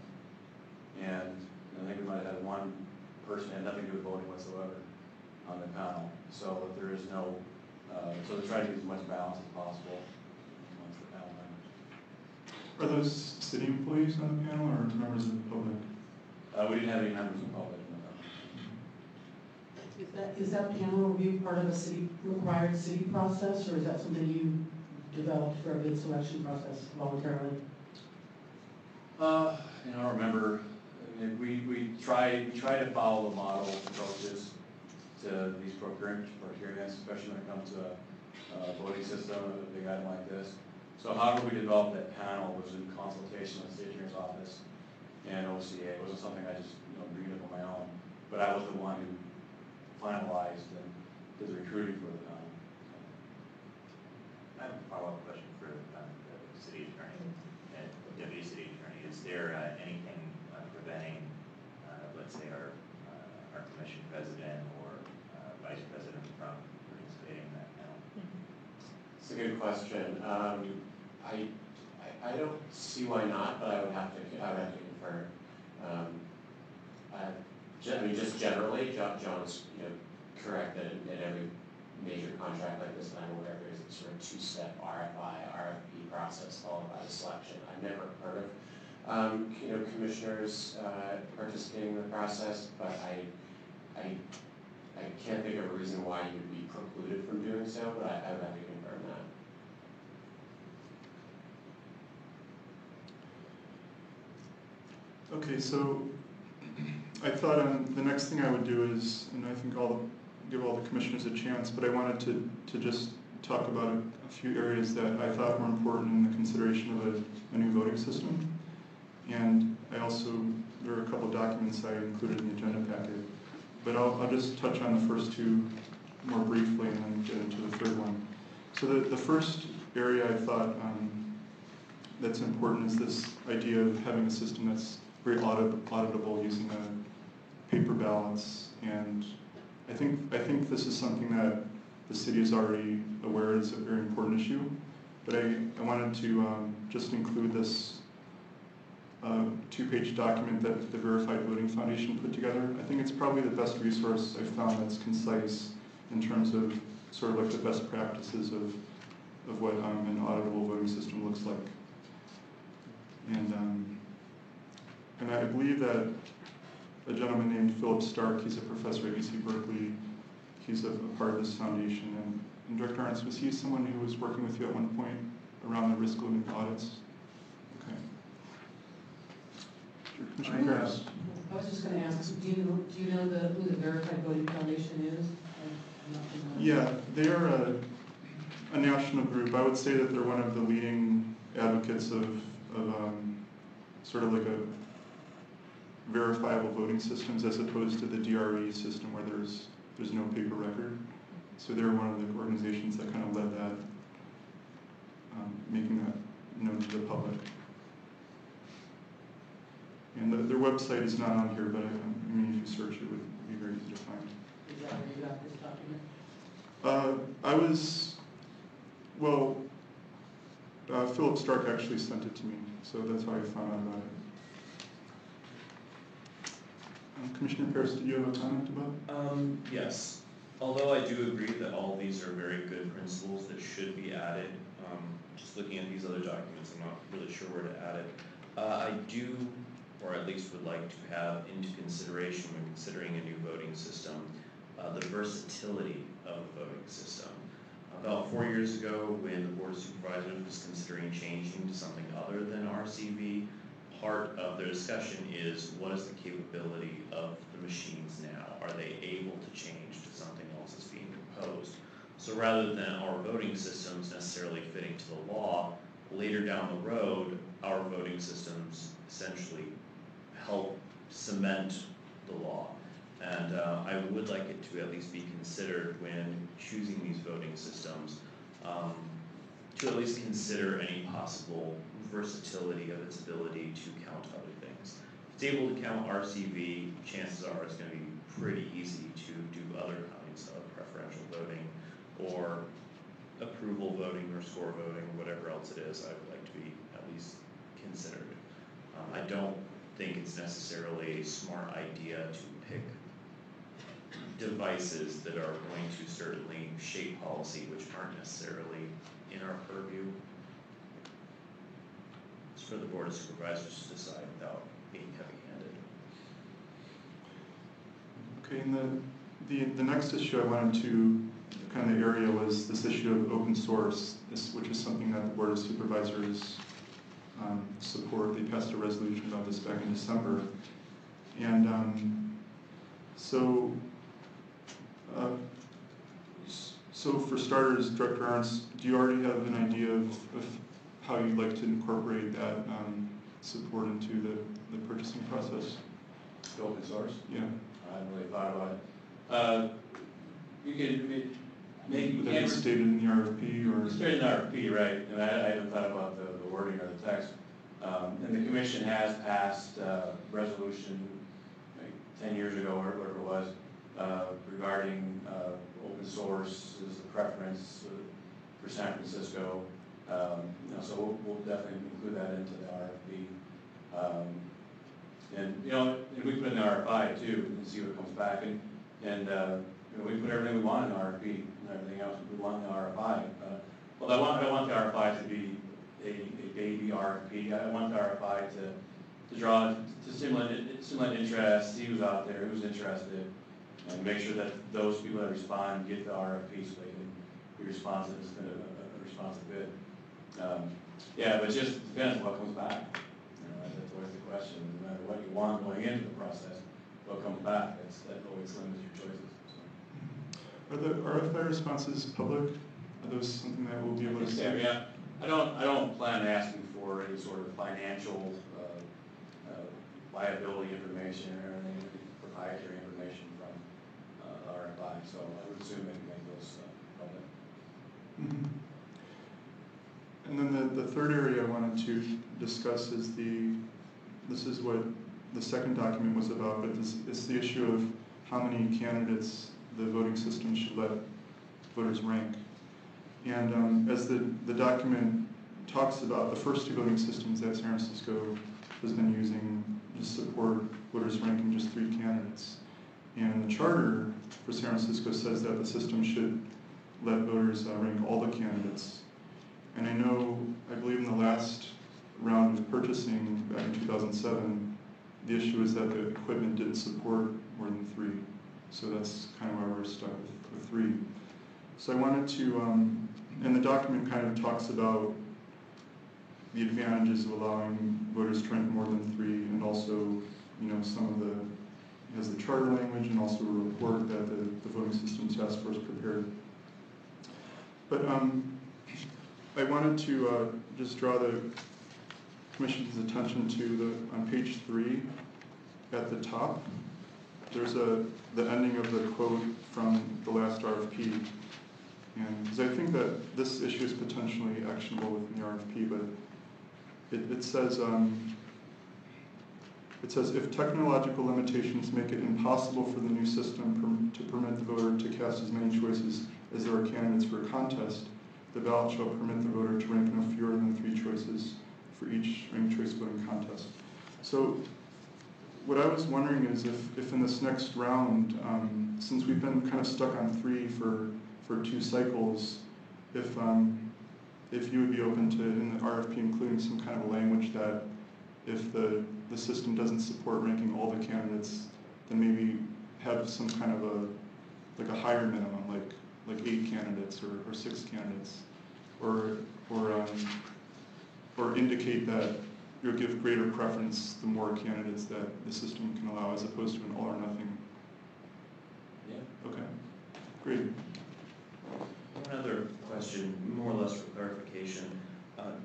and I think we might have had 1 person that had nothing to do with voting whatsoever on the panel. So if there is no, so to try to get as much balance as possible amongst the panel members. Are those city employees on the panel or members of the public? We didn't have any members of the public. Is that panel review part of a required city process, or is that something you developed for a bid selection process voluntarily? I don't remember. I mean, we try to follow the model approaches to these procurements, especially when it comes to a voting system, a big item like this. So how do we develop that panel? Was in consultation with the state attorney's office and OCA. It wasn't something I just dreamed up on my own, but I was the one who finalized and did the recruiting for the panel. I have a follow-up question for the city attorney and deputy city attorney. Is there anything preventing, let's say, our commission president or vice president from participating in that panel? It's a good question. I don't see why not, but I would have to confirm. I mean, just generally, John's correct that in every major contract like this that I'm aware of, there's a sort of two-step RFP process followed by the selection. I've never heard of commissioners participating in the process, but I can't think of a reason why you would be precluded from doing so, but I would have to confirm that. Okay, so I thought the next thing I would do is, and I think I'll give all the commissioners a chance, but I wanted to just talk about a few areas that I thought were important in the consideration of a new voting system. And I also, there are a couple of documents I included in the agenda packet, but I'll just touch on the first two more briefly and then get into the third one. So the first area I thought that's important is this idea of having a system that's very auditable using paper ballots. And I think this is something that the city is already aware is a very important issue. But I wanted to just include this two-page document that the Verified Voting Foundation put together. I think it's probably the best resource I've found that's concise in terms of sort of like the best practices of what an auditable voting system looks like. And I believe that a gentleman named Philip Stark, he's a professor at UC Berkeley, he's a part of this foundation. And Director Arntz, was he someone who was working with you at one point around the risk limit audits? Okay. Commissioner Harris. I was just going to ask, do you know who the Verified Voting Foundation is? I'm not familiar. Yeah, they are a national group. I would say that they're one of the leading advocates of sort of like a verifiable voting systems as opposed to the DRE system where there's no paper record. So they're one of the organizations that kind of led that, making that known to the public. And their website is not on here, but I mean, if you search it would be very easy to find. Is that where you got this document? Philip Stark actually sent it to me, so that's how I found out about it. Commissioner Paris, did you have a comment about? Yes. Although I do agree that all of these are very good principles that should be added, just looking at these other documents, I'm not really sure where to add it. I do, or at least would like to have into consideration when considering a new voting system, the versatility of the voting system. About 4 years ago, when the Board of Supervisors was considering changing to something other than RCV, part of their discussion is what is the capability of the machines now? Are they able to change to something else that's being proposed? So rather than our voting systems necessarily fitting to the law, later down the road, our voting systems essentially help cement the law. And I would like it to at least be considered when choosing these voting systems, to at least consider any possible versatility of its ability to count other things. If it's able to count RCV, chances are it's going to be pretty easy to do other kinds of preferential voting or approval voting or score voting, whatever else it is I would like to be at least considered. I don't think it's necessarily a smart idea to pick devices that are going to certainly shape policy which aren't necessarily in our purview. It's for the Board of Supervisors to decide without being heavy-handed. Okay, and the next issue I wanted to, kind of the area was this issue of open source, which is something that the Board of Supervisors support. They passed a resolution about this back in December. And so for starters, Director Arntz, do you already have an idea of how you'd like to incorporate that support into the purchasing process? Open source? Yeah. I haven't really thought about it. You can make, Would that be stated in the RFP or? Straight in the RFP, right, and I haven't thought about the wording or the text. And the commission has passed resolution like 10 years ago, or whatever it was, regarding open source as a preference for San Francisco. So we'll definitely include that into the RFP. And we put in the RFI too, and see what comes back. And we put everything we want in the RFP and everything else we want in the RFI. Well, I don't want the RFI to be a baby RFP. I want the RFI to draw, to stimulate interest, see who's out there, who's interested, and make sure that those people that respond get the RFP so they can be responsive as a responsive bid. Yeah, but it just depends on what comes back. That's always the question. No matter what you want going into the process, what comes back, that always limits your choices. So. Are the RFI responses public? Are those something that we'll be able to see? Yeah. I don't plan on asking for any sort of financial liability information or any proprietary information from RFI, so I would assume they can make those public. Mm-hmm. And then the third area I wanted to discuss is this is what the second document was about, but it's the issue of how many candidates the voting system should let voters rank. And as the document talks about, the first two voting systems that San Francisco has been using just support voters ranking just 3 candidates. And the charter for San Francisco says that the system should let voters rank all the candidates. And I believe in the last round of purchasing back in 2007, the issue is that the equipment didn't support more than 3. So that's kind of why we're stuck with 3. So I wanted to, and the document kind of talks about the advantages of allowing voters to rank more than 3, and also, some of it has the charter language and also a report that the voting systems task force prepared. But I wanted to just draw the Commission's attention to on page 3 at the top. There's the ending of the quote from the last RFP. And because I think that this issue is potentially actionable within the RFP, but it says, if technological limitations make it impossible for the new system to permit the voter to cast as many choices as there are candidates for a contest, the ballot shall permit the voter to rank no fewer than 3 choices for each ranked choice voting contest. So what I was wondering is if in this next round, since we've been kind of stuck on 3 for 2 cycles, if you would be open to, in the RFP, including some kind of a language that if the system doesn't support ranking all the candidates, then maybe have some kind of a higher minimum, like 8 candidates or 6 candidates, or indicate that you'll give greater preference the more candidates that the system can allow, as opposed to an all or nothing. Yeah. Okay, great. One other question, more or less for clarification.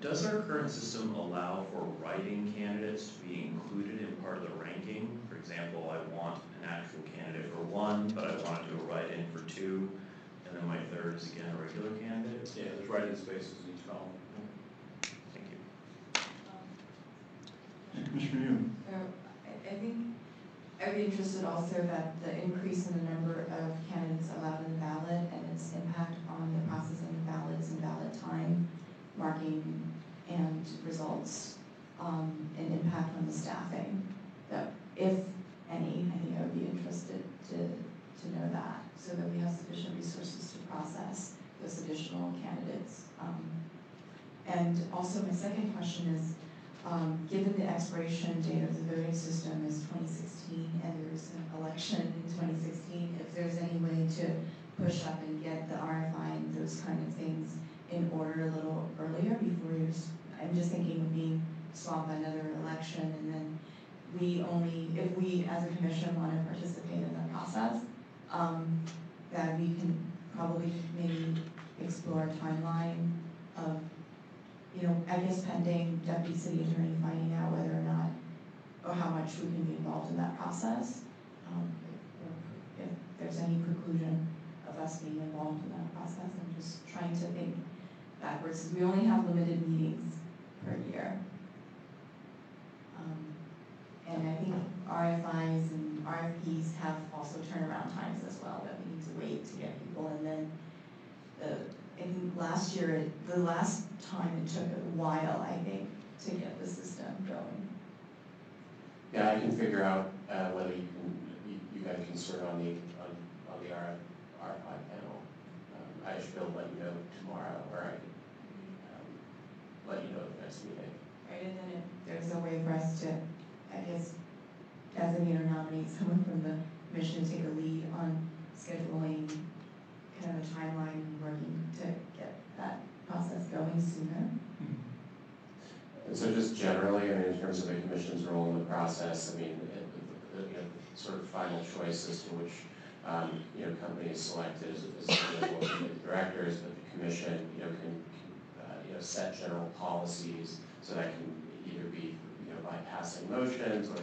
Does our current system allow for writing candidates to be included in part of the ranking? For example, I want an actual candidate for 1, but I want to do a write-in for 2, and then my third is again a regular candidate? Yeah, there's write-in spaces in each column. Thank you. And Commissioner Yoon. So I think I'd be interested also that the increase in the number of candidates allowed in the ballot and its impact on the processing of ballots and ballot time, marking and results, and impact on the staffing. That, if any, I think I would be interested to know that, so that we have sufficient resources to process those additional candidates. And also my second question is, Given the expiration date of the voting system is 2016 and there's an election in 2016, if there's any way to push up and get the RFI and those kind of things in order a little earlier before I'm just thinking of being swamped by another election, and then if we as a commission want to participate in the process, that we can probably maybe explore a timeline of, I guess pending deputy city attorney finding out whether or not, or how much we can be involved in that process. Or if there's any preclusion of us being involved in that process. I'm just trying to think backwards, because we only have limited meetings per year. And I think RFIs and RFPs have also turnaround times as well, that we need to wait to get people. And then I think last year, the last time it took a while, I think, to get the system going. Yeah, I can figure out whether you guys can serve on the RFI panel. I should be able to let you know tomorrow, or I can let you know at the next meeting. Right, and then if there's a way for us to, I guess, designate or nominate someone from the commission to take a lead on scheduling kind of a timeline and working to get that process going sooner. And so just generally, in terms of the commission's role in the process, the sort of final choice as to which company is selected is the directors, but the commission can set general policies, so that can either be by passing motions, or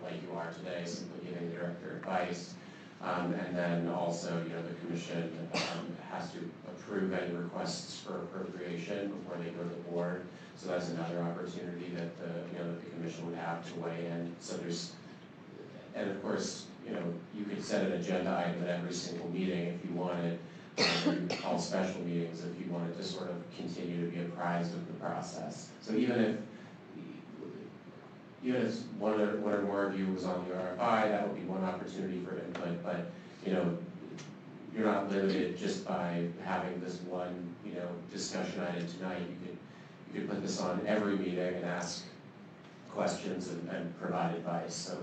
like you are today, simply giving the director advice. And then also, the commission has to approve any requests for appropriation before they go to the board. So that's another opportunity that the commission would have to weigh in. So and of course, you could set an agenda item at every single meeting if you wanted, or you could call special meetings if you wanted to sort of continue to be apprised of the process. So even if one or more of you was on the RFI, that would be one opportunity for input, but you're not limited just by having this one discussion item tonight. You could put this on every meeting and ask questions and provide advice. So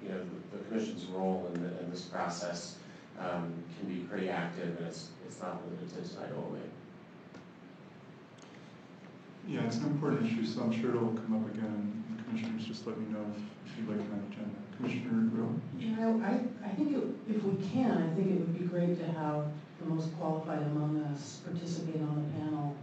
the commission's role in this process can be pretty active, and it's not limited to tonight only. Yeah, it's an important issue, so I'm sure it'll come up again, and commissioners, just let me know if you'd like an agenda. Commissioner Grill? I think if we can, I think it would be great to have the most qualified among us participate on the panel.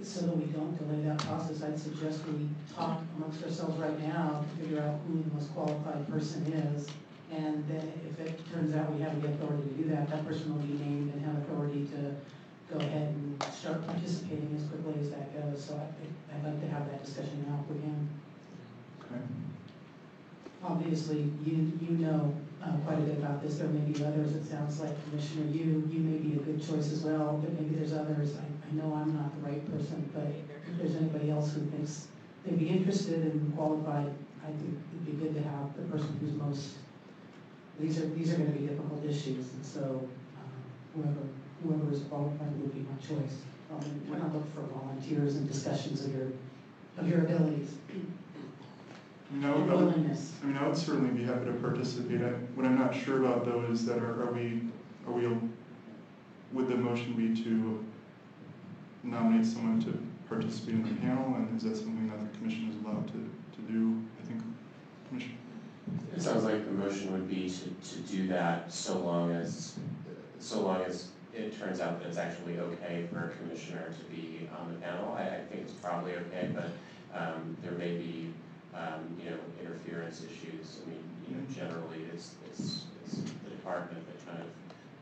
So that we don't delay that process, I'd suggest we talk amongst ourselves right now to figure out who the most qualified person is. And then if it turns out we have the authority to do that, that person will be named and have authority to go ahead and start participating as quickly as that goes. So I'd like to have that discussion now if we can. Okay. Obviously, you know quite a bit about this. There may be others. It sounds like, Commissioner, you may be a good choice as well, but maybe there's others. I know I'm not the right person, but if there's anybody else who thinks they'd be interested and qualified, I think it'd be good to have the person who's most. These are going to be difficult issues, and so whoever is qualified would be my choice. We're not looking for volunteers and discussions of your abilities. I would certainly be happy to participate. What I'm not sure about though is that would the motion be to nominate someone to participate in the panel, and is that something that the commission is allowed to do? I think, Commissioner. It sounds like the motion would be to do that so long as it turns out that it's actually okay for a commissioner to be on the panel. I think it's probably okay, but there may be interference issues. Generally it's the department that kind of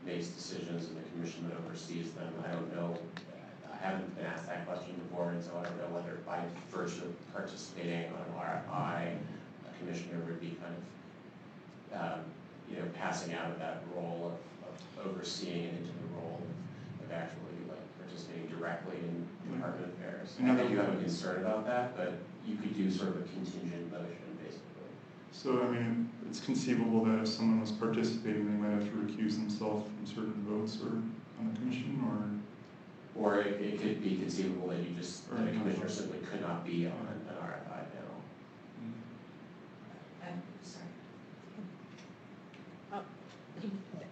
makes decisions and the commission that oversees them. I don't know. I haven't been asked that question before, and so I don't know whether by virtue of participating on an RFI, a commissioner would be kind of passing out of that role of overseeing and into the role of actually participating directly in department affairs. I think you have a concern about that, but you could do sort of a contingent motion, basically. So, it's conceivable that if someone was participating, they might have to recuse themselves from certain votes or on the commission, or? Or it could be conceivable that you just, that a commissioner simply could not be on an RFI panel. I'm sorry.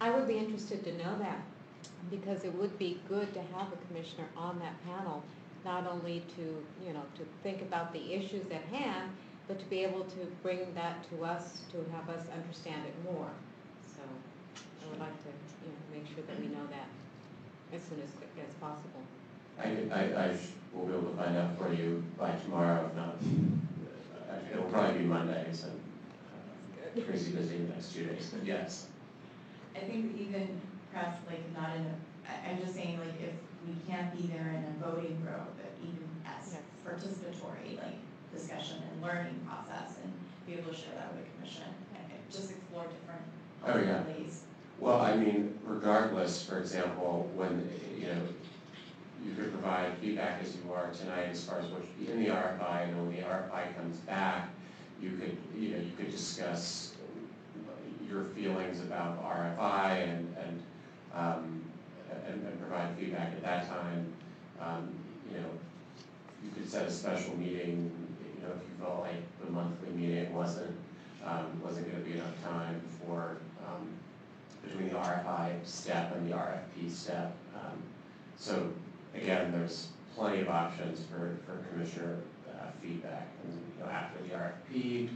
I would be interested to know that, because it would be good to have a commissioner on that panel, not only to, you know, to think about the issues at hand, but to be able to bring that to us, to have us understand it more. So I would like to, you know, make sure that we know that as soon as quick as possible. I will be able to find out for you by tomorrow, if not, actually, it'll probably be Monday, so crazy busy the next 2 days, but yes. I think even perhaps like not in a, I'm just saying like if we can't be there in a voting row, but even as Yes. participatory, like discussion and learning process and be able to share that with the commission and just explore different Oh, yeah. ways. Well, I mean, regardless, for example, when, you know, you could provide feedback as you are tonight as far as what should be in the RFI, and when the RFI comes back, you could, you know, you could discuss your feelings about the RFI and provide feedback at that time. You know, you could set a special meeting, you know, if you felt like the monthly meeting wasn't gonna be enough time for, between the RFI step and the RFP step. So again, there's plenty of options for commissioner feedback. And, you know, after the RFP,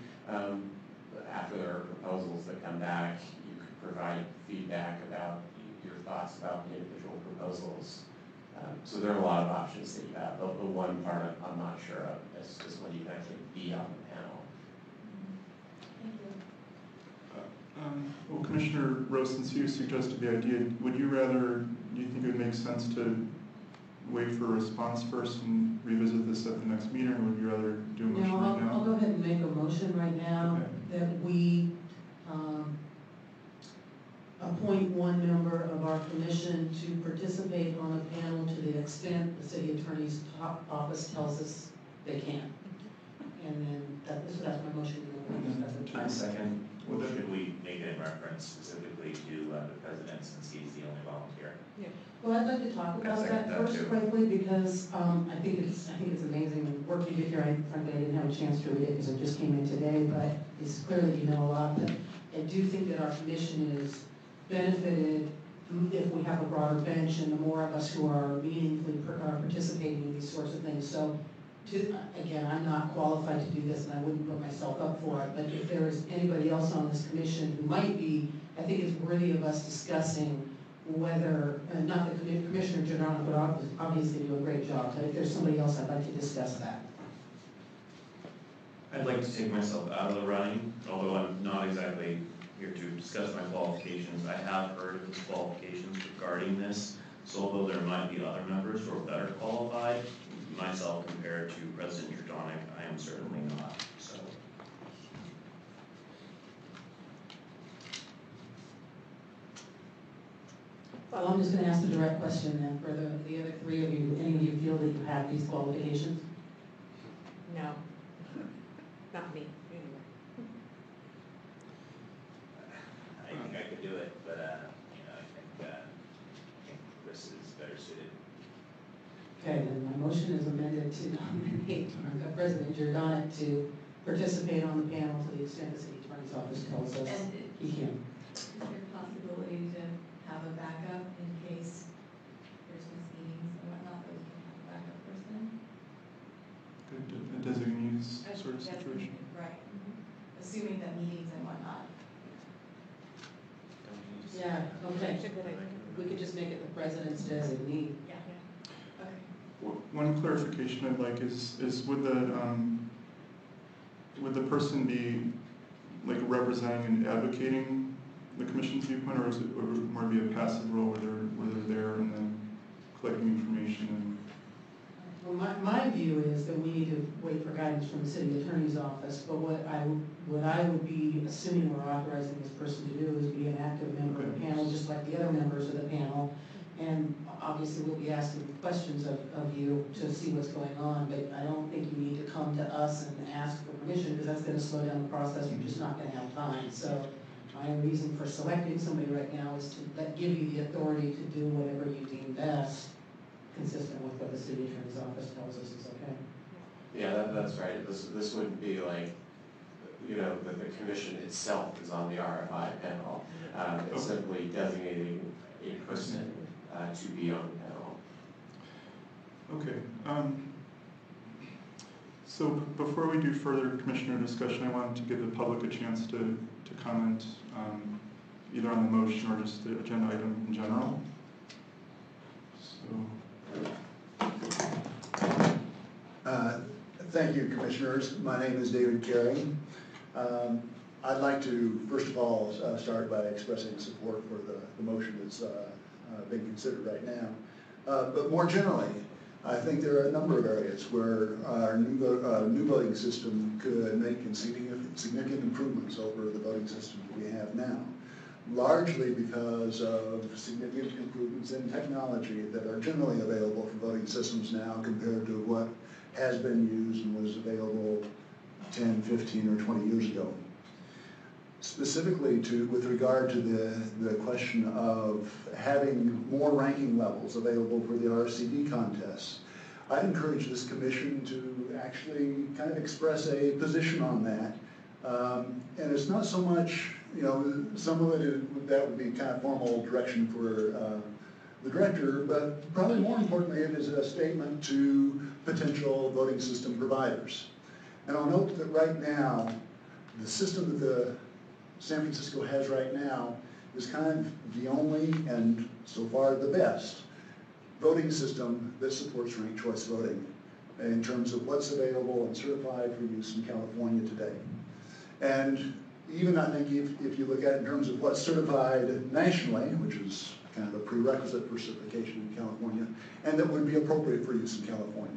after there are proposals that come back, you could provide feedback about your thoughts about the individual proposals. So there are a lot of options that you have. The one part I'm not sure of is when you can actually be on the panel. Thank you. Well, Commissioner Rose, since you suggested the idea, would you rather, do you think it would make sense to wait for a response first and revisit this at the next meeting, or would you rather do a motion No, right now? I'll go ahead and make a motion right now that we appoint one member of our commission to participate on a panel to the extent the city attorney's office tells us they can. And then that's my motion. I second. Would that- Should we make it in reference specifically to the president since he's the only volunteer? Well, I'd like to talk about I that second that first too. quickly, because I think it's amazing. The work you did here, frankly, I didn't have a chance to read it because it just came in today, but it's clearly you know a lot. But I do think that our commission is benefited if we have a broader bench and the more of us who are meaningfully participating in these sorts of things. So, again, I'm not qualified to do this, and I wouldn't put myself up for it. But if there is anybody else on this commission who might be, I think it's worthy of us discussing whether, not that Commissioner Giordano would obviously do a great job, but if there's somebody else, I'd like to discuss that. I'd like to take myself out of the running, although I'm not exactly here to discuss my qualifications. I have heard of his qualifications regarding this, so although there might be other members who are better qualified, myself compared to President Giordano, I am certainly not, so. Well, I'm just gonna ask the direct question then, for the other three of you, any of you feel that you have these qualifications? No, not me, anyway. I think I could do it, but, you know, I think Chris is better suited. Okay, then my motion is amended to nominate President Giordano to participate on the panel to the extent the city attorney's office tells us And he can. is there a possibility to have a backup in case there's missed meetings and whatnot, that we can have a backup person? A designees sort of That's- situation? Right. Assuming that meetings and whatnot. Yeah, okay. That's a good idea. We could just make it the president's designee. Yeah. Okay. One clarification I'd like is would the person be like representing and advocating the commission's viewpoint, or is it or more be a passive role where they're there and then collecting information and? Well, my view is that we need to wait for guidance from the city attorney's office, but what I would be assuming we're authorizing this person to do is be an active member of the panel, just like the other members of the panel. And obviously, we'll be asking questions of you to see what's going on, but I don't think you need to come to us and ask for permission, because that's gonna slow down the process, you're just not gonna have time. So my reason for selecting somebody right now is to give you the authority to do whatever you deem best. consistent with what the city attorney's office tells us is okay. Yeah, that's right. This wouldn't be like, you know, that the commission itself is on the RFI panel. It's simply designating a person to be on the panel. Okay. So before we do further commissioner discussion, I wanted to give the public a chance to comment either on the motion or just the agenda item in general. So. Thank you, Commissioners. My name is David Carey. I'd like to, first of all, start by expressing support for the motion that's being considered right now. But more generally, I think there are a number of areas where our new voting system could make significant improvements over the voting system that we have now, largely because of significant improvements in technology that are generally available for voting systems now compared to what has been used and was available 10, 15, or 20 years ago. Specifically with regard to the question of having more ranking levels available for the RCD contests, I'd encourage this commission to actually kind of express a position on that. And it's not so much, you know, some of it that would be kind of formal direction for the director, but probably more importantly, it is a statement to potential voting system providers. And I'll note that right now, the system that the San Francisco has right now is kind of the only, and so far the best, voting system that supports ranked choice voting in terms of what's available and certified for use in California today. And even I think if you look at it in terms of what's certified nationally, which is kind of a prerequisite for certification in California, and that would be appropriate for use in California.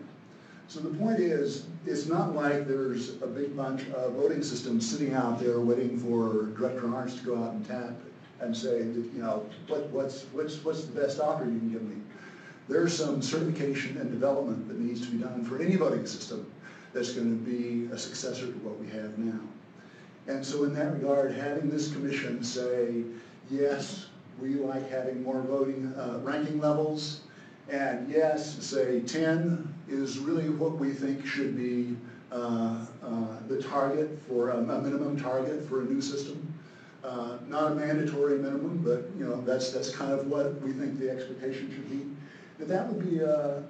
So the point is, it's not like there's a big bunch of voting systems sitting out there waiting for Director Arntz to go out and tap and say, you know, what's the best offer you can give me? There's some certification and development that needs to be done for any voting system that's going to be a successor to what we have now. And so in that regard, having this commission say, yes, we like having more voting ranking levels, and yes, say 10 is really what we think should be the target for a minimum target for a new system. Not a mandatory minimum, but you know that's kind of what we think the expectation should be. That would be a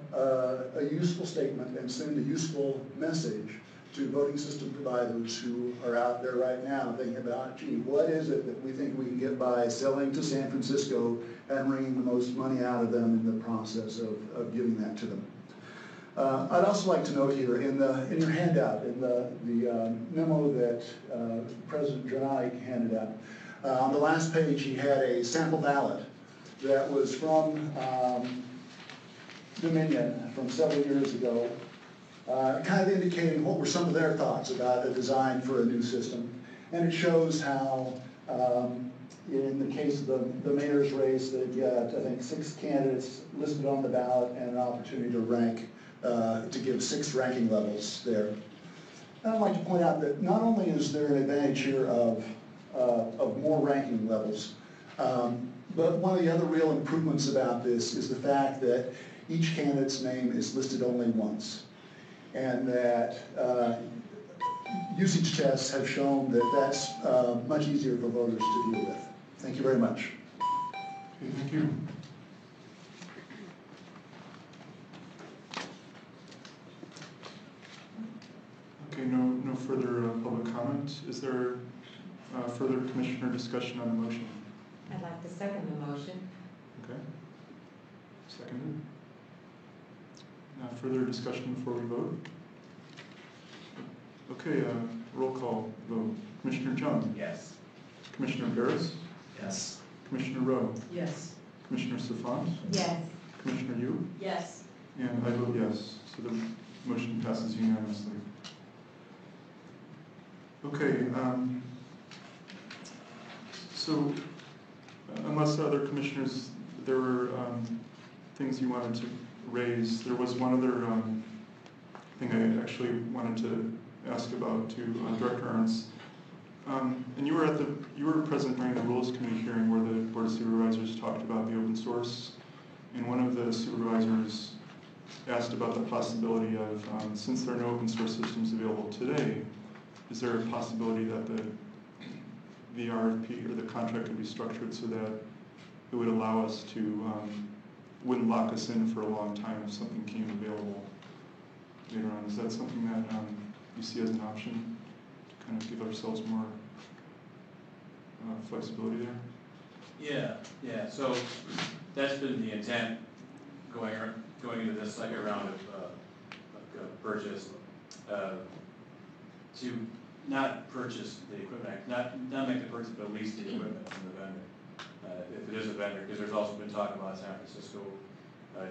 useful statement and send a useful message to voting system providers who are out there right now thinking about, gee, what is it that we think we can get by selling to San Francisco and wringing the most money out of them in the process of giving that to them. I'd also like to note here in your handout, in the memo that President Drake handed out, on the last page he had a sample ballot that was from Dominion from several years ago, kind of indicating what were some of their thoughts about a design for a new system. And it shows how, in the case of the mayor's race, they've got, I think, 6 candidates listed on the ballot and an opportunity to rank, to give 6 ranking levels there. And I'd like to point out that not only is there an advantage here of more ranking levels, but one of the other real improvements about this is the fact that each candidate's name is listed only once. And that usage tests have shown that that's much easier for voters to deal with. Thank you very much. Okay, thank you. Okay, no further public comment. Is there further commissioner discussion on the motion? I'd like to second the motion. Okay. Seconded. Further discussion before we vote? Okay, roll call vote. Commissioner Chung? Yes. Commissioner Barris? Yes. Commissioner Rowe? Yes. Commissioner Safant? Yes. Commissioner Yu? Yes. And I vote yes, so the motion passes unanimously. Okay, so unless the other commissioners, there were things you wanted to raise, there was one other thing I actually wanted to ask about to Director Arntz. And you were present during the Rules Committee hearing where the Board of Supervisors talked about the open source And one of the supervisors asked about the possibility of, since there are no open source systems available today, is there a possibility that the RFP or the contract could be structured so that it would allow us to, wouldn't lock us in for a long time if something came available later on? Is that something that you see as an option to kind of give ourselves more flexibility there? Yeah, so that's been the intent going into this second round of purchase, to not purchase the equipment, not make the purchase, but lease the equipment from the vendor. If it is a vendor, because there's also been talk about San Francisco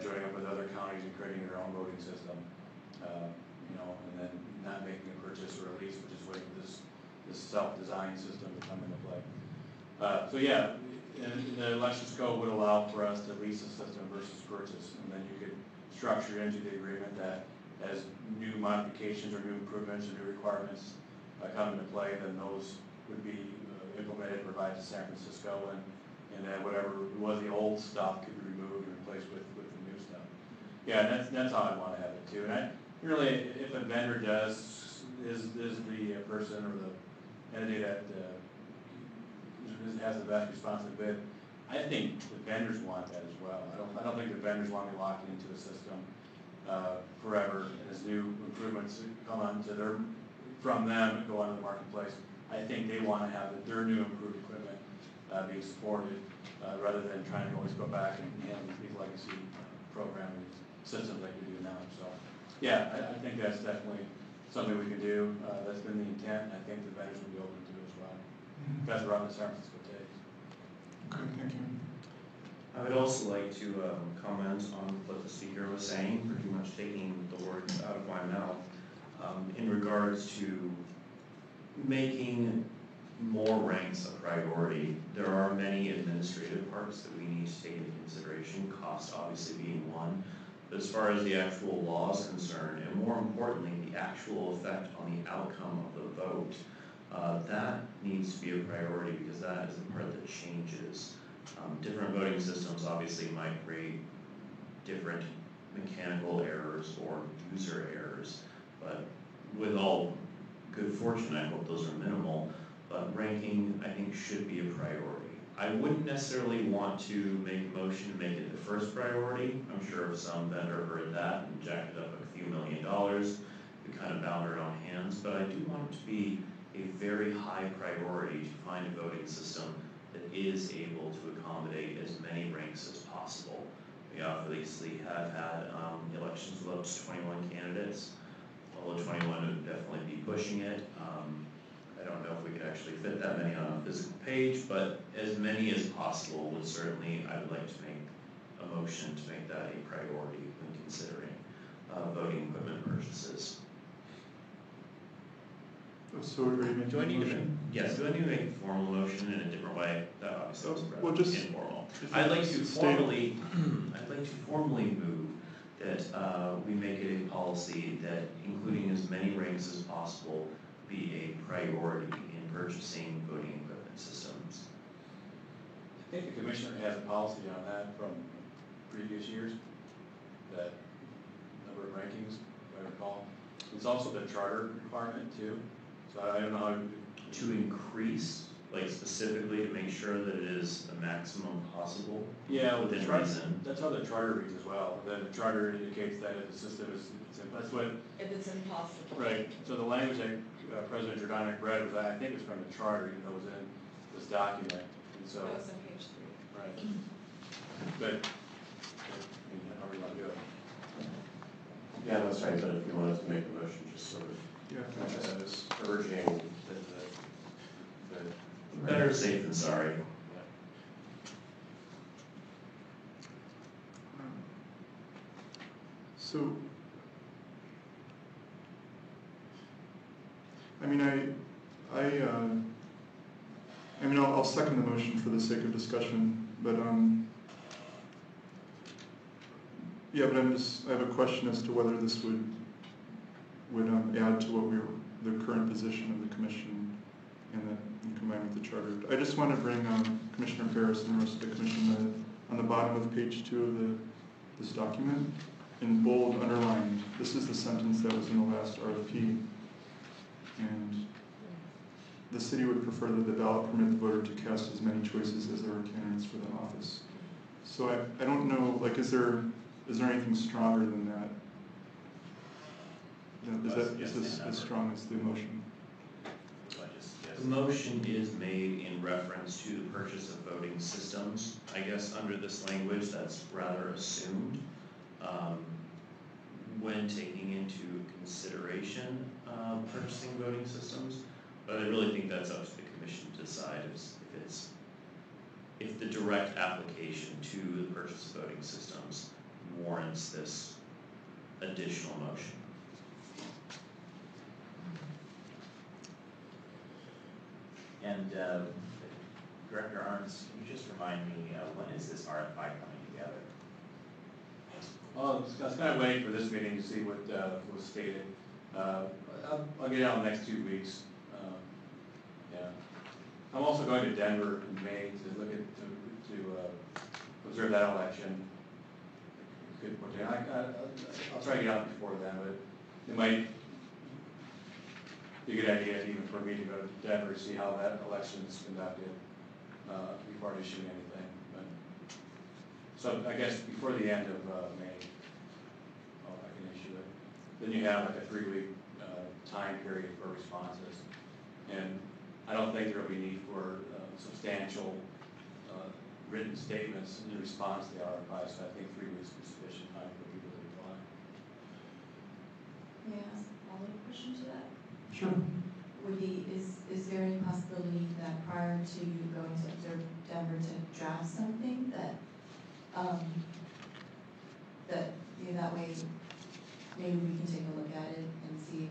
joining up with other counties and creating their own voting system, and then not making a purchase or a lease, which is waiting for this self-design system to come into play. So yeah, the elections code would allow for us to lease a system versus purchase, and then you could structure into the agreement that as new modifications or new improvements or new requirements come into play, then those would be implemented, provided to San Francisco, and then whatever was the old stuff could be removed and replaced with the new stuff. Yeah, that's how I want to have it too. And I really, if a vendor is the person or the entity that has the best responsive bid, I think the vendors want that as well. I don't think the vendors want to be locked into a system forever, and as new improvements come from them and go onto the marketplace, I think they want to have their new improved equipment being supported rather than trying to always go back and handle these legacy programming systems like we do now. So yeah, I think that's definitely something we can do. That's been the intent. I think the vendors will be open to it as well. That's the route that San Francisco takes. Okay, thank you. I would also like to comment on what the speaker was saying, pretty much taking the words out of my mouth, in regards to making more ranks a priority. There are many administrative parts that we need to take into consideration, cost obviously being one, but as far as the actual law is concerned, and more importantly, the actual effect on the outcome of the vote, that needs to be a priority because that is the part that changes. Different voting systems obviously might create different mechanical errors or user errors, but with all good fortune, I hope those are minimal, but ranking, I think, should be a priority. I wouldn't necessarily want to make a motion to make it the first priority. I'm sure if some vendor heard that and jacked it up a few $1 million, we kind of bound our own hands, but I do want it to be a very high priority to find a voting system that is able to accommodate as many ranks as possible. We obviously have had elections with up to 21 candidates. Although 21 would definitely be pushing it. I don't know if we could actually fit that many on a physical page, but as many as possible would certainly, I would like to make a motion to make that a priority when considering voting equipment purchases. So are you making Do I need a motion? yes, do I need to make a formal motion in a different way? That obviously is Well, just informal. if I'd you like to state- formally move that we make it a policy that including as many ranks as possible be a priority in purchasing voting equipment systems. I think the commissioner has a policy on that from previous years, that number of rankings, if I recall. It's also the charter requirement too, so I don't know how To increase, like specifically to make sure that it is the maximum possible yeah, well, the within charter, reason. that's how the charter reads as well. Then the charter indicates that if the system is, that's what, If it's impossible. right, so the language that President Jordanek read was, I think it's from the charter, even though it was in this document, and so. That was on page 3. Right. But, I mean, however you want to do it. Yeah, that's right, but if you wanted to make a motion, just sort of Yeah, urging the Better safe than sorry. So, I mean, I'll second the motion for the sake of discussion, but, yeah, but I have a question as to whether this would add to what the current position of the commission and combined with the charter. I just want to bring Commissioner Ferris and the rest of the commission on the bottom of page 2 of this document. In bold, underlined, this is the sentence that was in the last RFP. And the city would prefer that the ballot permit the voter to cast as many choices as there are candidates for the office. So I don't know, like, is there anything stronger than that? Is this as strong as the motion? The motion is made in reference to the purchase of voting systems. I guess under this language, that's rather assumed when taking into consideration purchasing voting systems. But I really think that's up to the commission to decide if the direct application to the purchase of voting systems warrants this additional motion. And Director Arns, can you just remind me, when is this RFI coming together? Well, I was kind of waiting for this meeting to see what was stated. I'll get it out in the next 2 weeks. Yeah. I'm also going to Denver in May to look at, to observe that election. Good point. I'll try to get out before then, but it might be a good idea even for me to go to Denver to see how that election is conducted before issuing anything. But, so I guess before the end of May, I can issue it. Then you have like a 3-week time period for responses. And I don't think there will be need for substantial written statements in response to the RFI, so I think 3 weeks is sufficient time for people to reply. May I ask a follow-up question to that? Sure. Is there any possibility that prior to you going to observe Denver to draft something that, that way maybe we can take a look at it and see,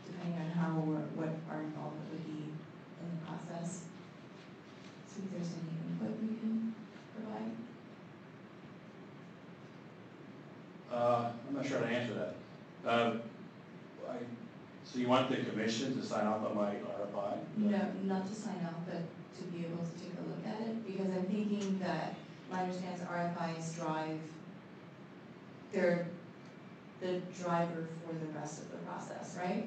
depending on how or what our involvement would be in the process, see if there's any input we can provide? I'm not sure how to answer that. So you want the commission to sign off on my RFI? No, not to sign off, but to be able to take a look at it, because I'm thinking that my understanding is RFIs they're the driver for the rest of the process, right?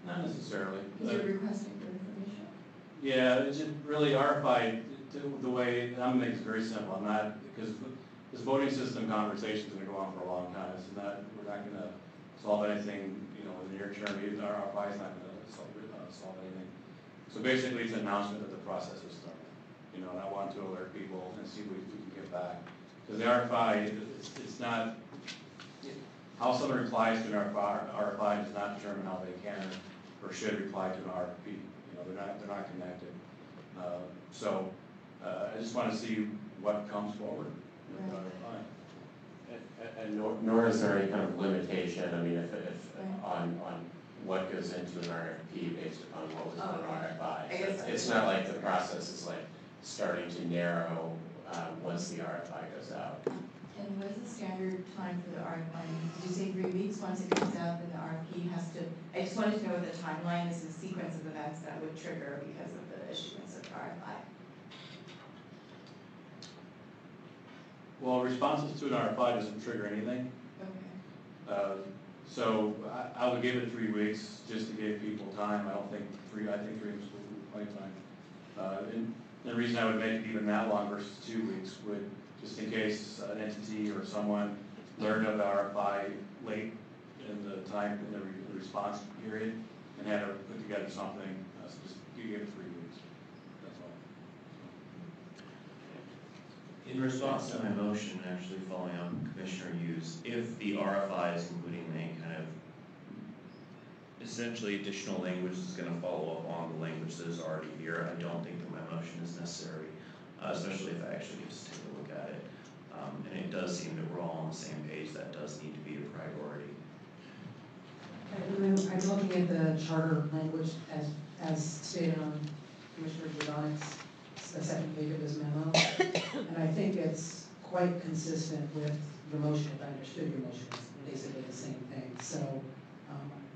Not necessarily. Because you're requesting for information. Yeah, it's just really RFI, the way, I'm gonna make it very simple. I'm not, because this voting system conversation is gonna go on for a long time. It's not, we're not gonna solve anything, you know, in the near term. Even our RFI is not gonna solve anything. So basically, it's an announcement that the process is starting. You know, and I want to alert people and see what we can get back. Because the RFI, it's not, how someone replies to an RFI does not determine how they can or should reply to an RFP. You know, they're not connected. So I just want to see what comes forward with the RFI. And nor is there any kind of limitation, I mean, if on what goes into an RFP based upon what was in an RFI. It's not like the process is like starting to narrow once the RFI goes out. And what is the standard time for the RFI? Did you say 3 weeks once it comes out, then the RFP has to, I just wanted to know what the timeline is, the sequence of events that would trigger because of the issuance of the RFI. Well, responses to an RFI doesn't trigger anything. Okay. So I would give it 3 weeks just to give people time. I think 3 weeks would be plenty of time. And the reason I would make it even that long versus 2 weeks would, just in case an entity or someone learned of the RFI late in the time, in the response period, and had to put together something, so just you give it 3 weeks, that's all. In response to my motion, actually following on Commissioner Hughes, if the RFI is including any kind of essentially additional language that's going to follow up on the language that is already here, I don't think that my motion is necessary, especially if I actually get to take a look at it. And it does seem that we're all on the same page. That does need to be a priority. I'm looking at the charter language as stated on Commissioner Jordanik's, the second page of his memo. And I think it's quite consistent with your motion, if I understood your motion, it's basically the same thing. So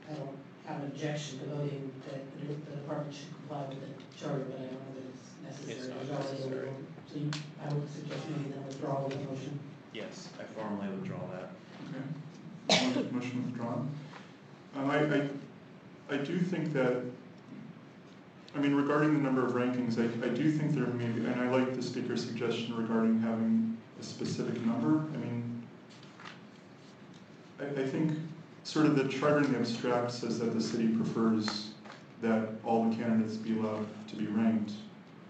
I don't have an objection to voting that the department should comply with the charter, but I don't know that it's necessary. It's not necessary. So I would suggest maybe then withdrawal of the motion. Yes, I formally withdraw that. Okay. Motion withdrawn. I do think that, I mean, regarding the number of rankings, I do think there may be, and I like the speaker's suggestion regarding having a specific number. I mean, I think sort of the charter in the abstract says that the city prefers that all the candidates be allowed to be ranked.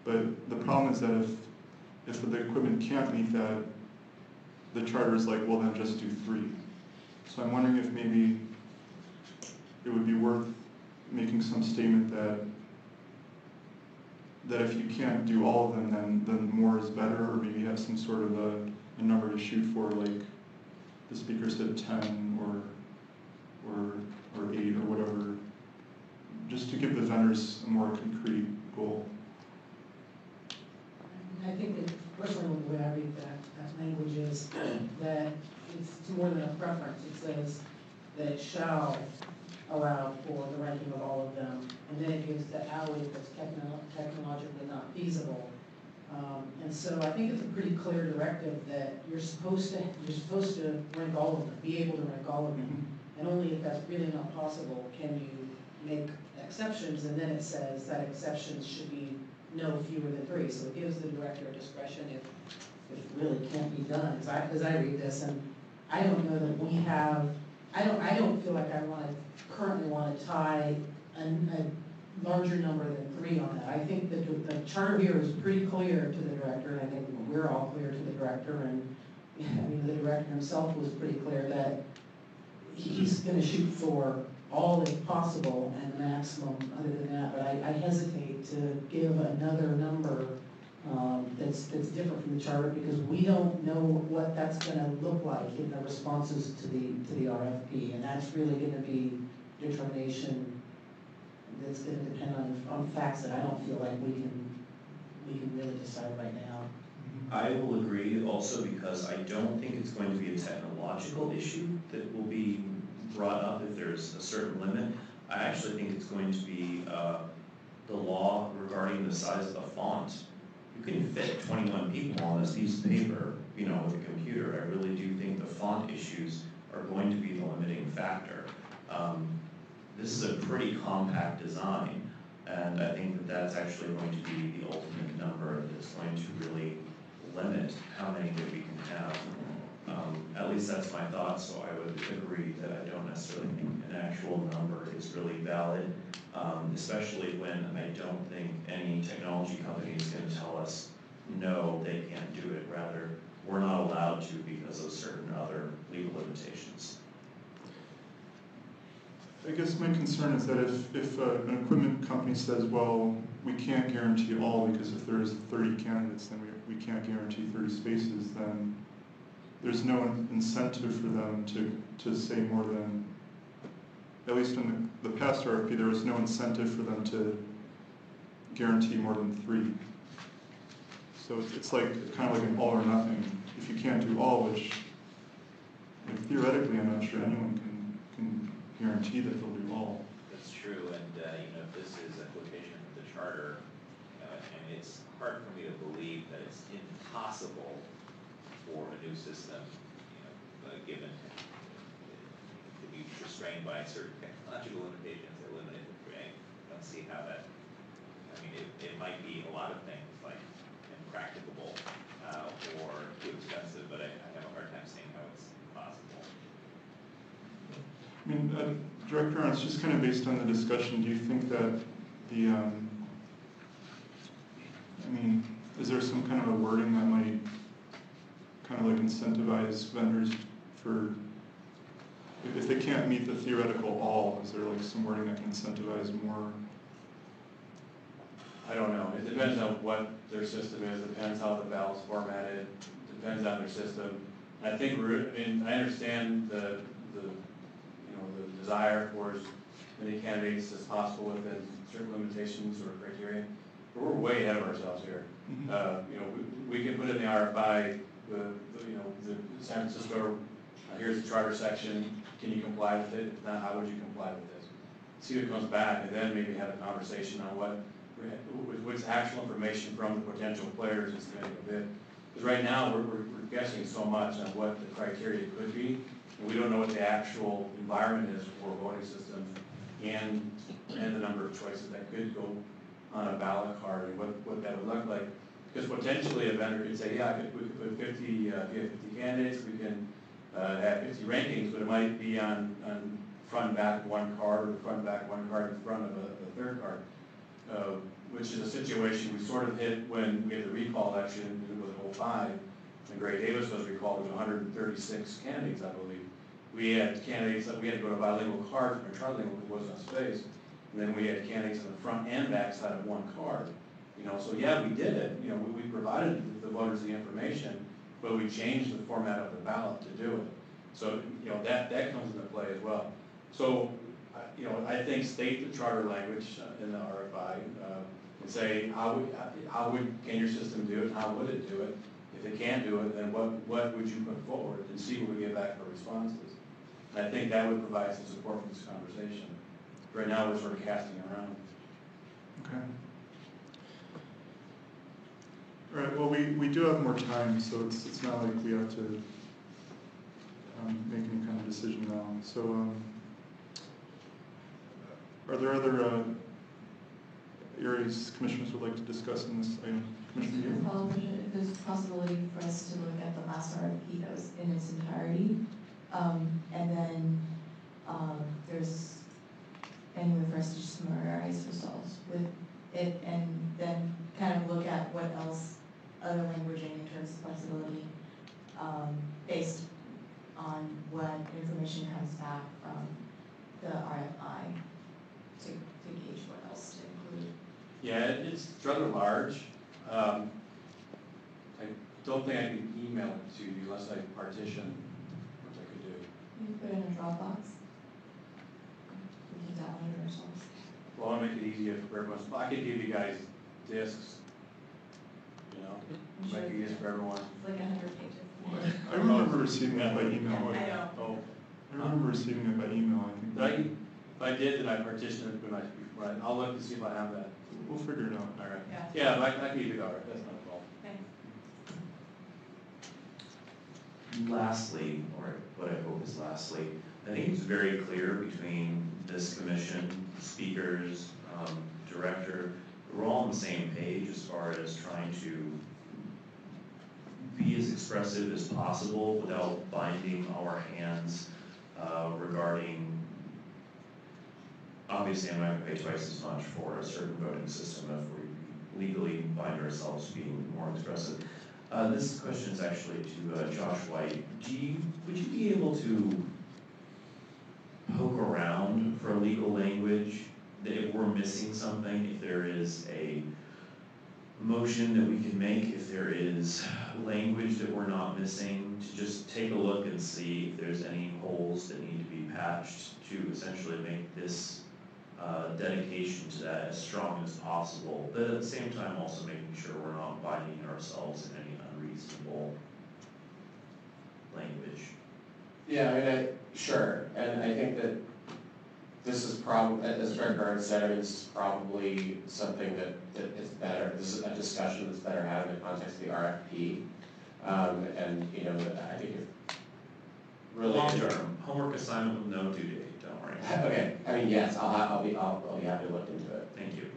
But the problem is that if the equipment can't meet that, the charter is like, well, then just do 3. So I'm wondering if maybe it would be worth making some statement that if you can't do all of them, then more is better, or maybe have some sort of a number to shoot for, like the speaker said 10 or 8 or whatever, just to give the vendors a more concrete goal. I think that personally, the way I read that language is that it's more than a preference. It says that it shall allow for the ranking of all of them, and then it gives the alley if it's technologically not feasible. And so I think it's a pretty clear directive that you're supposed to rank all of them, be able to rank all of them, and only if that's really not possible can you make exceptions. And then it says that exceptions should be no fewer than 3. So it gives the director discretion if it really can't be done. As I read this, and I don't know that we have. I don't feel like I currently want to tie a larger number than 3 on that. I think that the charter here is pretty clear to the director, and I think we're all clear to the director, and I mean the director himself was pretty clear that he's going to shoot for all if possible and the maximum other than that. But I hesitate to give another number that's different from the charter, because we don't know what that's going to look like in the responses to the RFP, and that's really going to be determination that's going to depend on facts that I don't feel like we can really decide right now. I will agree also because I don't think it's going to be a technological issue that will be brought up if there's a certain limit. I actually think it's going to be the law regarding the size of the font. You can fit 21 people on this piece of paper, you know, with a computer. I really do think the font issues are going to be the limiting factor. This is a pretty compact design, and I think that that's actually going to be the ultimate number that's going to really limit how many that we can have. At least that's my thought, so I would agree that I don't necessarily think an actual number is really valid, especially when I don't think any technology company is going to tell us, no, they can't do it. Rather, we're not allowed to because of certain other legal limitations. I guess my concern is that if an equipment company says, well, we can't guarantee all because if there's 30 candidates, then we can't guarantee 30 spaces, then there's no incentive for them to say more than, at least in the past RFP, there was no incentive for them to guarantee more than 3. So it's like kind of like an all or nothing. If you can't do all, which like, theoretically I'm not sure anyone can guarantee that they'll do all. That's true, and you know, this is a quotation from the charter, and it's hard for me to believe that it's impossible for a new system, you know, given to be restrained by certain technological limitations that limit it to 3. I don't see how that. I mean, it might be a lot of things like impracticable or too expensive, but I have a hard time seeing how it's possible. I mean, Director Arndt, just kind of based on the discussion, do you think that the, I mean, is there some kind of a wording that might kind of like incentivize vendors for, if they can't meet the theoretical all, is there like some wording that can incentivize more? I don't know. It depends on what their system is, depends how the ballot's formatted, depends on their system. I think I understand the desire for as many candidates as possible within certain limitations or criteria. But we're way ahead of ourselves here. You know, we can put in the RFI, the San Francisco, here's the charter section, can you comply with it? If not, how would you comply with this? See what comes back, and then maybe have a conversation on what's actual information from the potential players is going to bid. Because right now, we're guessing so much on what the criteria could be, and we don't know what the actual environment is for voting systems and the number of choices that could go on a ballot card and what that would look like. Because potentially a vendor could say, yeah, we could put 50, if you have 50 candidates, we can have 50 rankings, but it might be on front and back of one card, or front and back of one card in front of a third card, which is a situation we sort of hit when we had the recall election with 05, when Gray Davis was recalled with 136 candidates, I believe. We had candidates that we had to go to bilingual cards from a trilingual because there wasn't enough space. And then we had candidates on the front and back side of one card. You know, so yeah, we did it. You know, we provided the voters the information, but we changed the format of the ballot to do it. So, you know, that comes into play as well. So, you know, I think state the charter language in the RFI and say, can your system do it, and how would it do it? If it can't do it, then what would you put forward, and see what we get back for responses. And I think that would provide some support for this conversation. Right now, we're sort of casting around. Okay. All right, well, we do have more time, so it's not like we have to make any kind of decision now. So, are there other areas commissioners would like to discuss in this item? Commissioner Yu? If there's a possibility for us to look at the last RFP that was in its entirety, and then there's any way for us to just summarize results with it, and then kind of look at what else, other languaging in terms of flexibility, based on what information comes back from the RFI to gauge what else to include. Yeah, it's rather large. I don't think I can email it to you unless I partition, which I could do. You can put it in a Dropbox. We can download it ourselves. Well, I'll make it easier for everyone. I could give you guys discs, you know, make it easier for everyone. It's like 100 pages. I remember receiving it by email. I know. Oh, I remember receiving it by email, I think. if I did, then I partitioned it, but I'll look to see if I have that. We'll figure it out. All right. Yeah. Yeah, but I can give you that, right? That's not a problem. Thanks. Lastly, or what I hope is lastly, I think it's very clear between this commission, speakers, director, we're all on the same page as far as trying to be as expressive as possible without binding our hands regarding, obviously I'm not going to pay twice as much for a certain voting system if we legally bind ourselves to being more expressive. This question is actually to Josh White. Would you be able to poke around for legal language that if we're missing something, if there is a motion that we can make, if there is language that we're not missing, to just take a look and see if there's any holes that need to be patched to essentially make this dedication to that as strong as possible, but at the same time also making sure we're not binding ourselves in any unreasonable language. Yeah, I mean, sure, and I think that this is probably, as Rick said, I mean, this is probably something that is better, this is a discussion that's better had in the context of the RFP. And, you know, I think if really. Long term, homework assignment with no due date, don't worry. Okay, I mean, yes, I'll be happy to look into it. Thank you.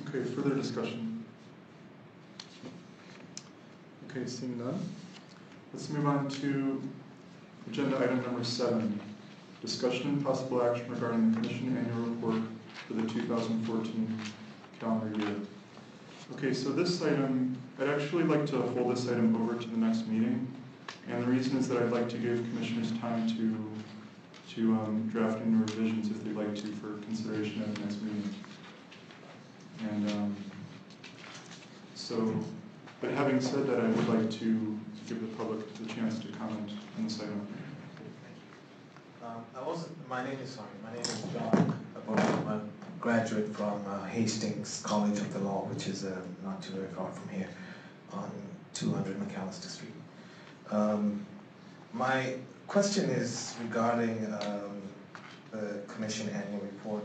Okay, further discussion? Okay, seeing none. Let's move on to agenda item number 7, discussion and possible action regarding the Commission annual report for the 2014 calendar year. Okay, so this item, I'd actually like to hold this item over to the next meeting. And the reason is that I'd like to give commissioners time to draft any revisions if they'd like to for consideration at the next meeting. And but having said that, I would like to give the public the chance to comment on this item. My name is John. I'm a graduate from Hastings College of the Law, which is not too very far from here, on 200 McAllister Street. My question is regarding the Commission annual report,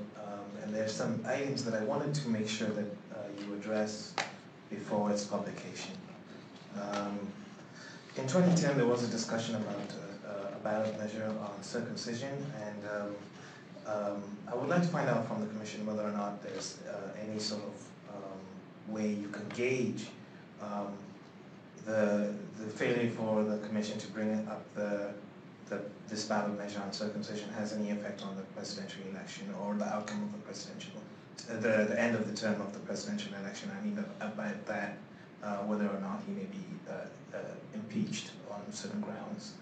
and and there's some items that I wanted to make sure that you address before its publication. In 2010, there was a discussion about a ballot measure on circumcision, and I would like to find out from the Commission whether or not there's any sort of way you can gauge the failure for the Commission to bring up this ballot measure on circumcision has any effect on the presidential election or the outcome of the presidential, the end of the term of the presidential election. I mean, by that, whether or not he may be impeached on certain grounds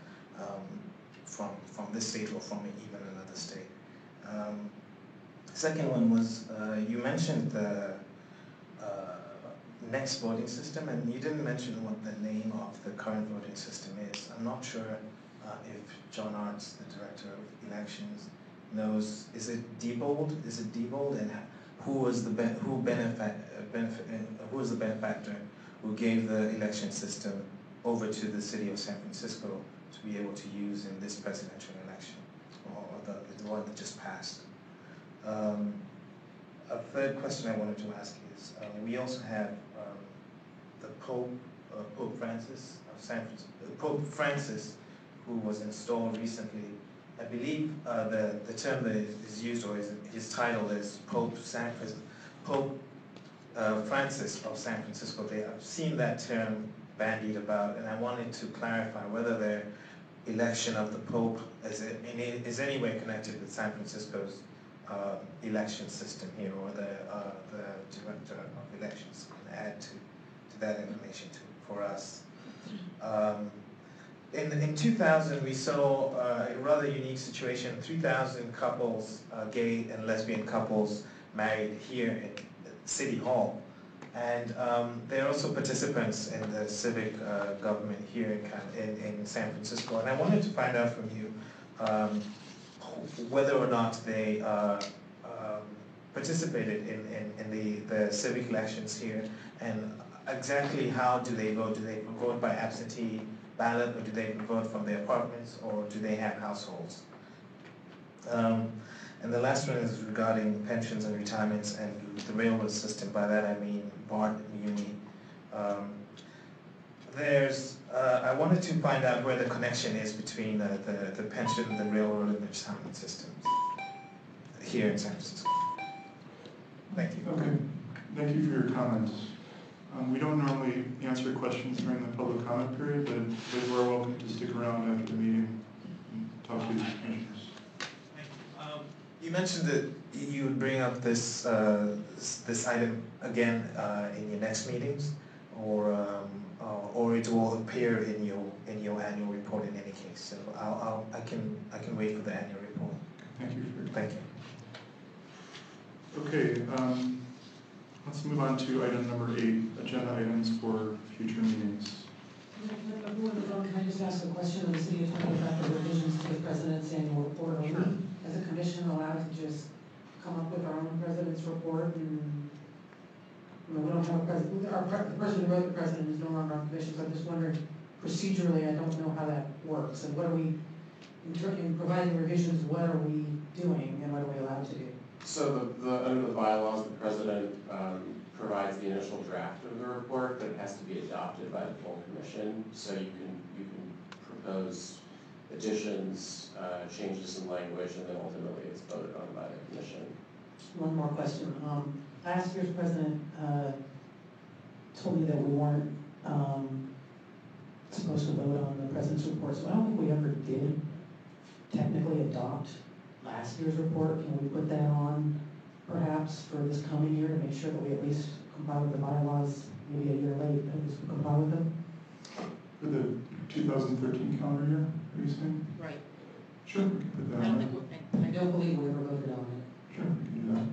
from this state or from even another state. Second one was, you mentioned the next voting system, and you didn't mention what the name of the current voting system is. I'm not sure if John Arts, the Director of Elections, knows. Is it Diebold? Is it Diebold? And who was the benefactor who gave the election system over to the city of San Francisco to be able to use in this presidential election, or the one that just passed? A third question I wanted to ask is, we also have the Pope Francis of San Francisco, Pope Francis, who was installed recently. I believe the term that is used, or his title is Pope Francis of San Francisco. I've seen that term bandied about, and I wanted to clarify whether the election of the Pope is anywhere connected with San Francisco's election system here, or the Director of Elections can add to that information for us. In 2000, we saw a rather unique situation. 3,000 couples, gay and lesbian couples, married here at City Hall. And they're also participants in the civic government here in San Francisco. And I wanted to find out from you whether or not they participated in the civic elections here, and exactly how do they vote? Do they vote by absentee ballot, or do they vote from their apartments, or do they have households? And the last one is regarding pensions and retirements and the railroad system. By that I mean BART, Muni. I wanted to find out where the connection is between the pension, the railroad, and the retirement systems here in San Francisco. Thank you. Okay, thank you for your comments. We don't normally answer questions during the public comment period, but you are welcome to stick around after the meeting and talk to the commissioners. You mentioned that you would bring up this item again in your next meetings, or it will appear in your annual report in any case. So I can wait for the annual report. Thank you for your Thank you. Okay, let's move on to item number 8, agenda items for future meetings. Can I just ask a question of the city attorney about the revisions to the president's annual report? Sure. As a commission allowed to just come up with our own president's report, and we don't have a president, the person who wrote the president is no longer on commission, so I'm just wondering, procedurally, I don't know how that works, and what are we, in providing revisions, what are we doing, and what are we allowed to do? So under the bylaws, the president provides the initial draft of the report, but it has to be adopted by the full commission. So you can propose additions, changes in language, and then ultimately it's voted on by the commission. One more question. Last year's president told me that we weren't supposed to vote on the president's report, so I don't think we ever did technically adopt last year's report. Can we put that on perhaps for this coming year to make sure that we at least comply with the bylaws, maybe a year late, but at least we comply with them? For the 2013 calendar year, are you saying? Right. Sure, we can put that on. I don't believe we ever voted on it. Sure, we can do that.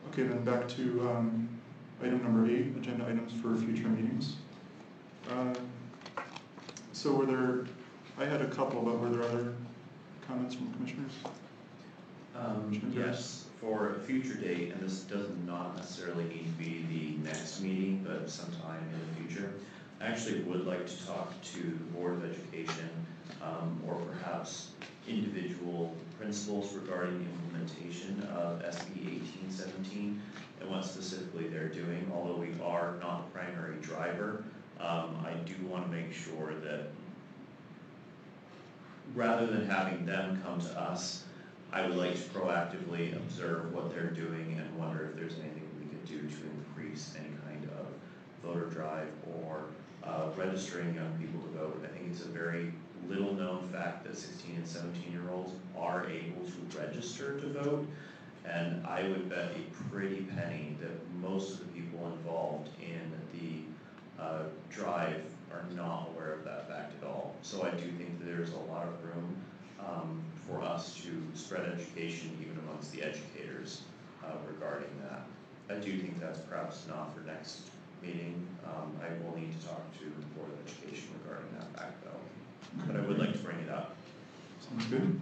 Okay, then back to item number 8, agenda items for future meetings. So I had a couple, but were there other comments from commissioners? Yes, for a future date, and this does not necessarily need to be the next meeting, but sometime in the future, I actually would like to talk to the Board of Education, or perhaps individual principals regarding the implementation of SB 1817 and what specifically they're doing. Although we are not the primary driver, I do want to make sure that rather than having them come to us, I would like to proactively observe what they're doing and wonder if there's anything we could do to increase any kind of voter drive or registering young people to vote. I think it's a very little known fact that 16 and 17-year-olds are able to register to vote, and I would bet a pretty penny that most of the people involved in the drive are not aware of that fact at all. So I do think that there's a lot of room for us to spread education even amongst the educators regarding that. I do think that's perhaps not for next meeting. I will need to talk to the Board of Education regarding that fact though, but I would like to bring it up. Sounds good.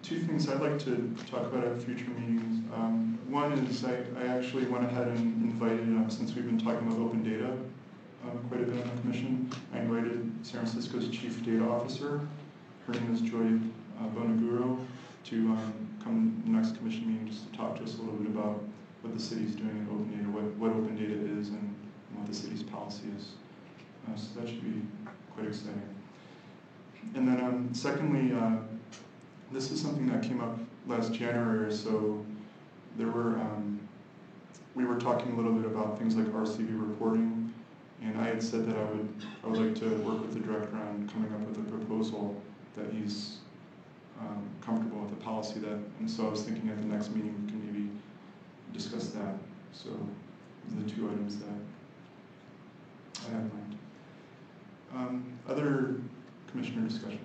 Two things I'd like to talk about at future meetings. One is I actually went ahead and invited, since we've been talking about open data quite a bit on the commission, I invited San Francisco's Chief Data Officer. Her name is Joy Bonaguro, to come to the next commission meeting just to talk to us a little bit about what the city's doing in open data, what open data is, and what the city's policy is. So that should be quite exciting. And then secondly, this is something that came up last January or so. There were, we were talking a little bit about things like RCV reporting, and I had said that I would like to work with the director on coming up with a proposal that he's comfortable with, a policy that, and so I was thinking at the next meeting we can maybe discuss that. So those are the two items that I have in mind. Other commissioner discussion?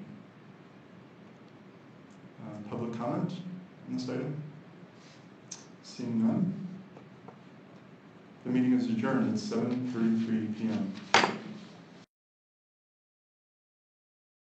Public comment on this item? Seeing none. The meeting is adjourned at 7:33 p.m.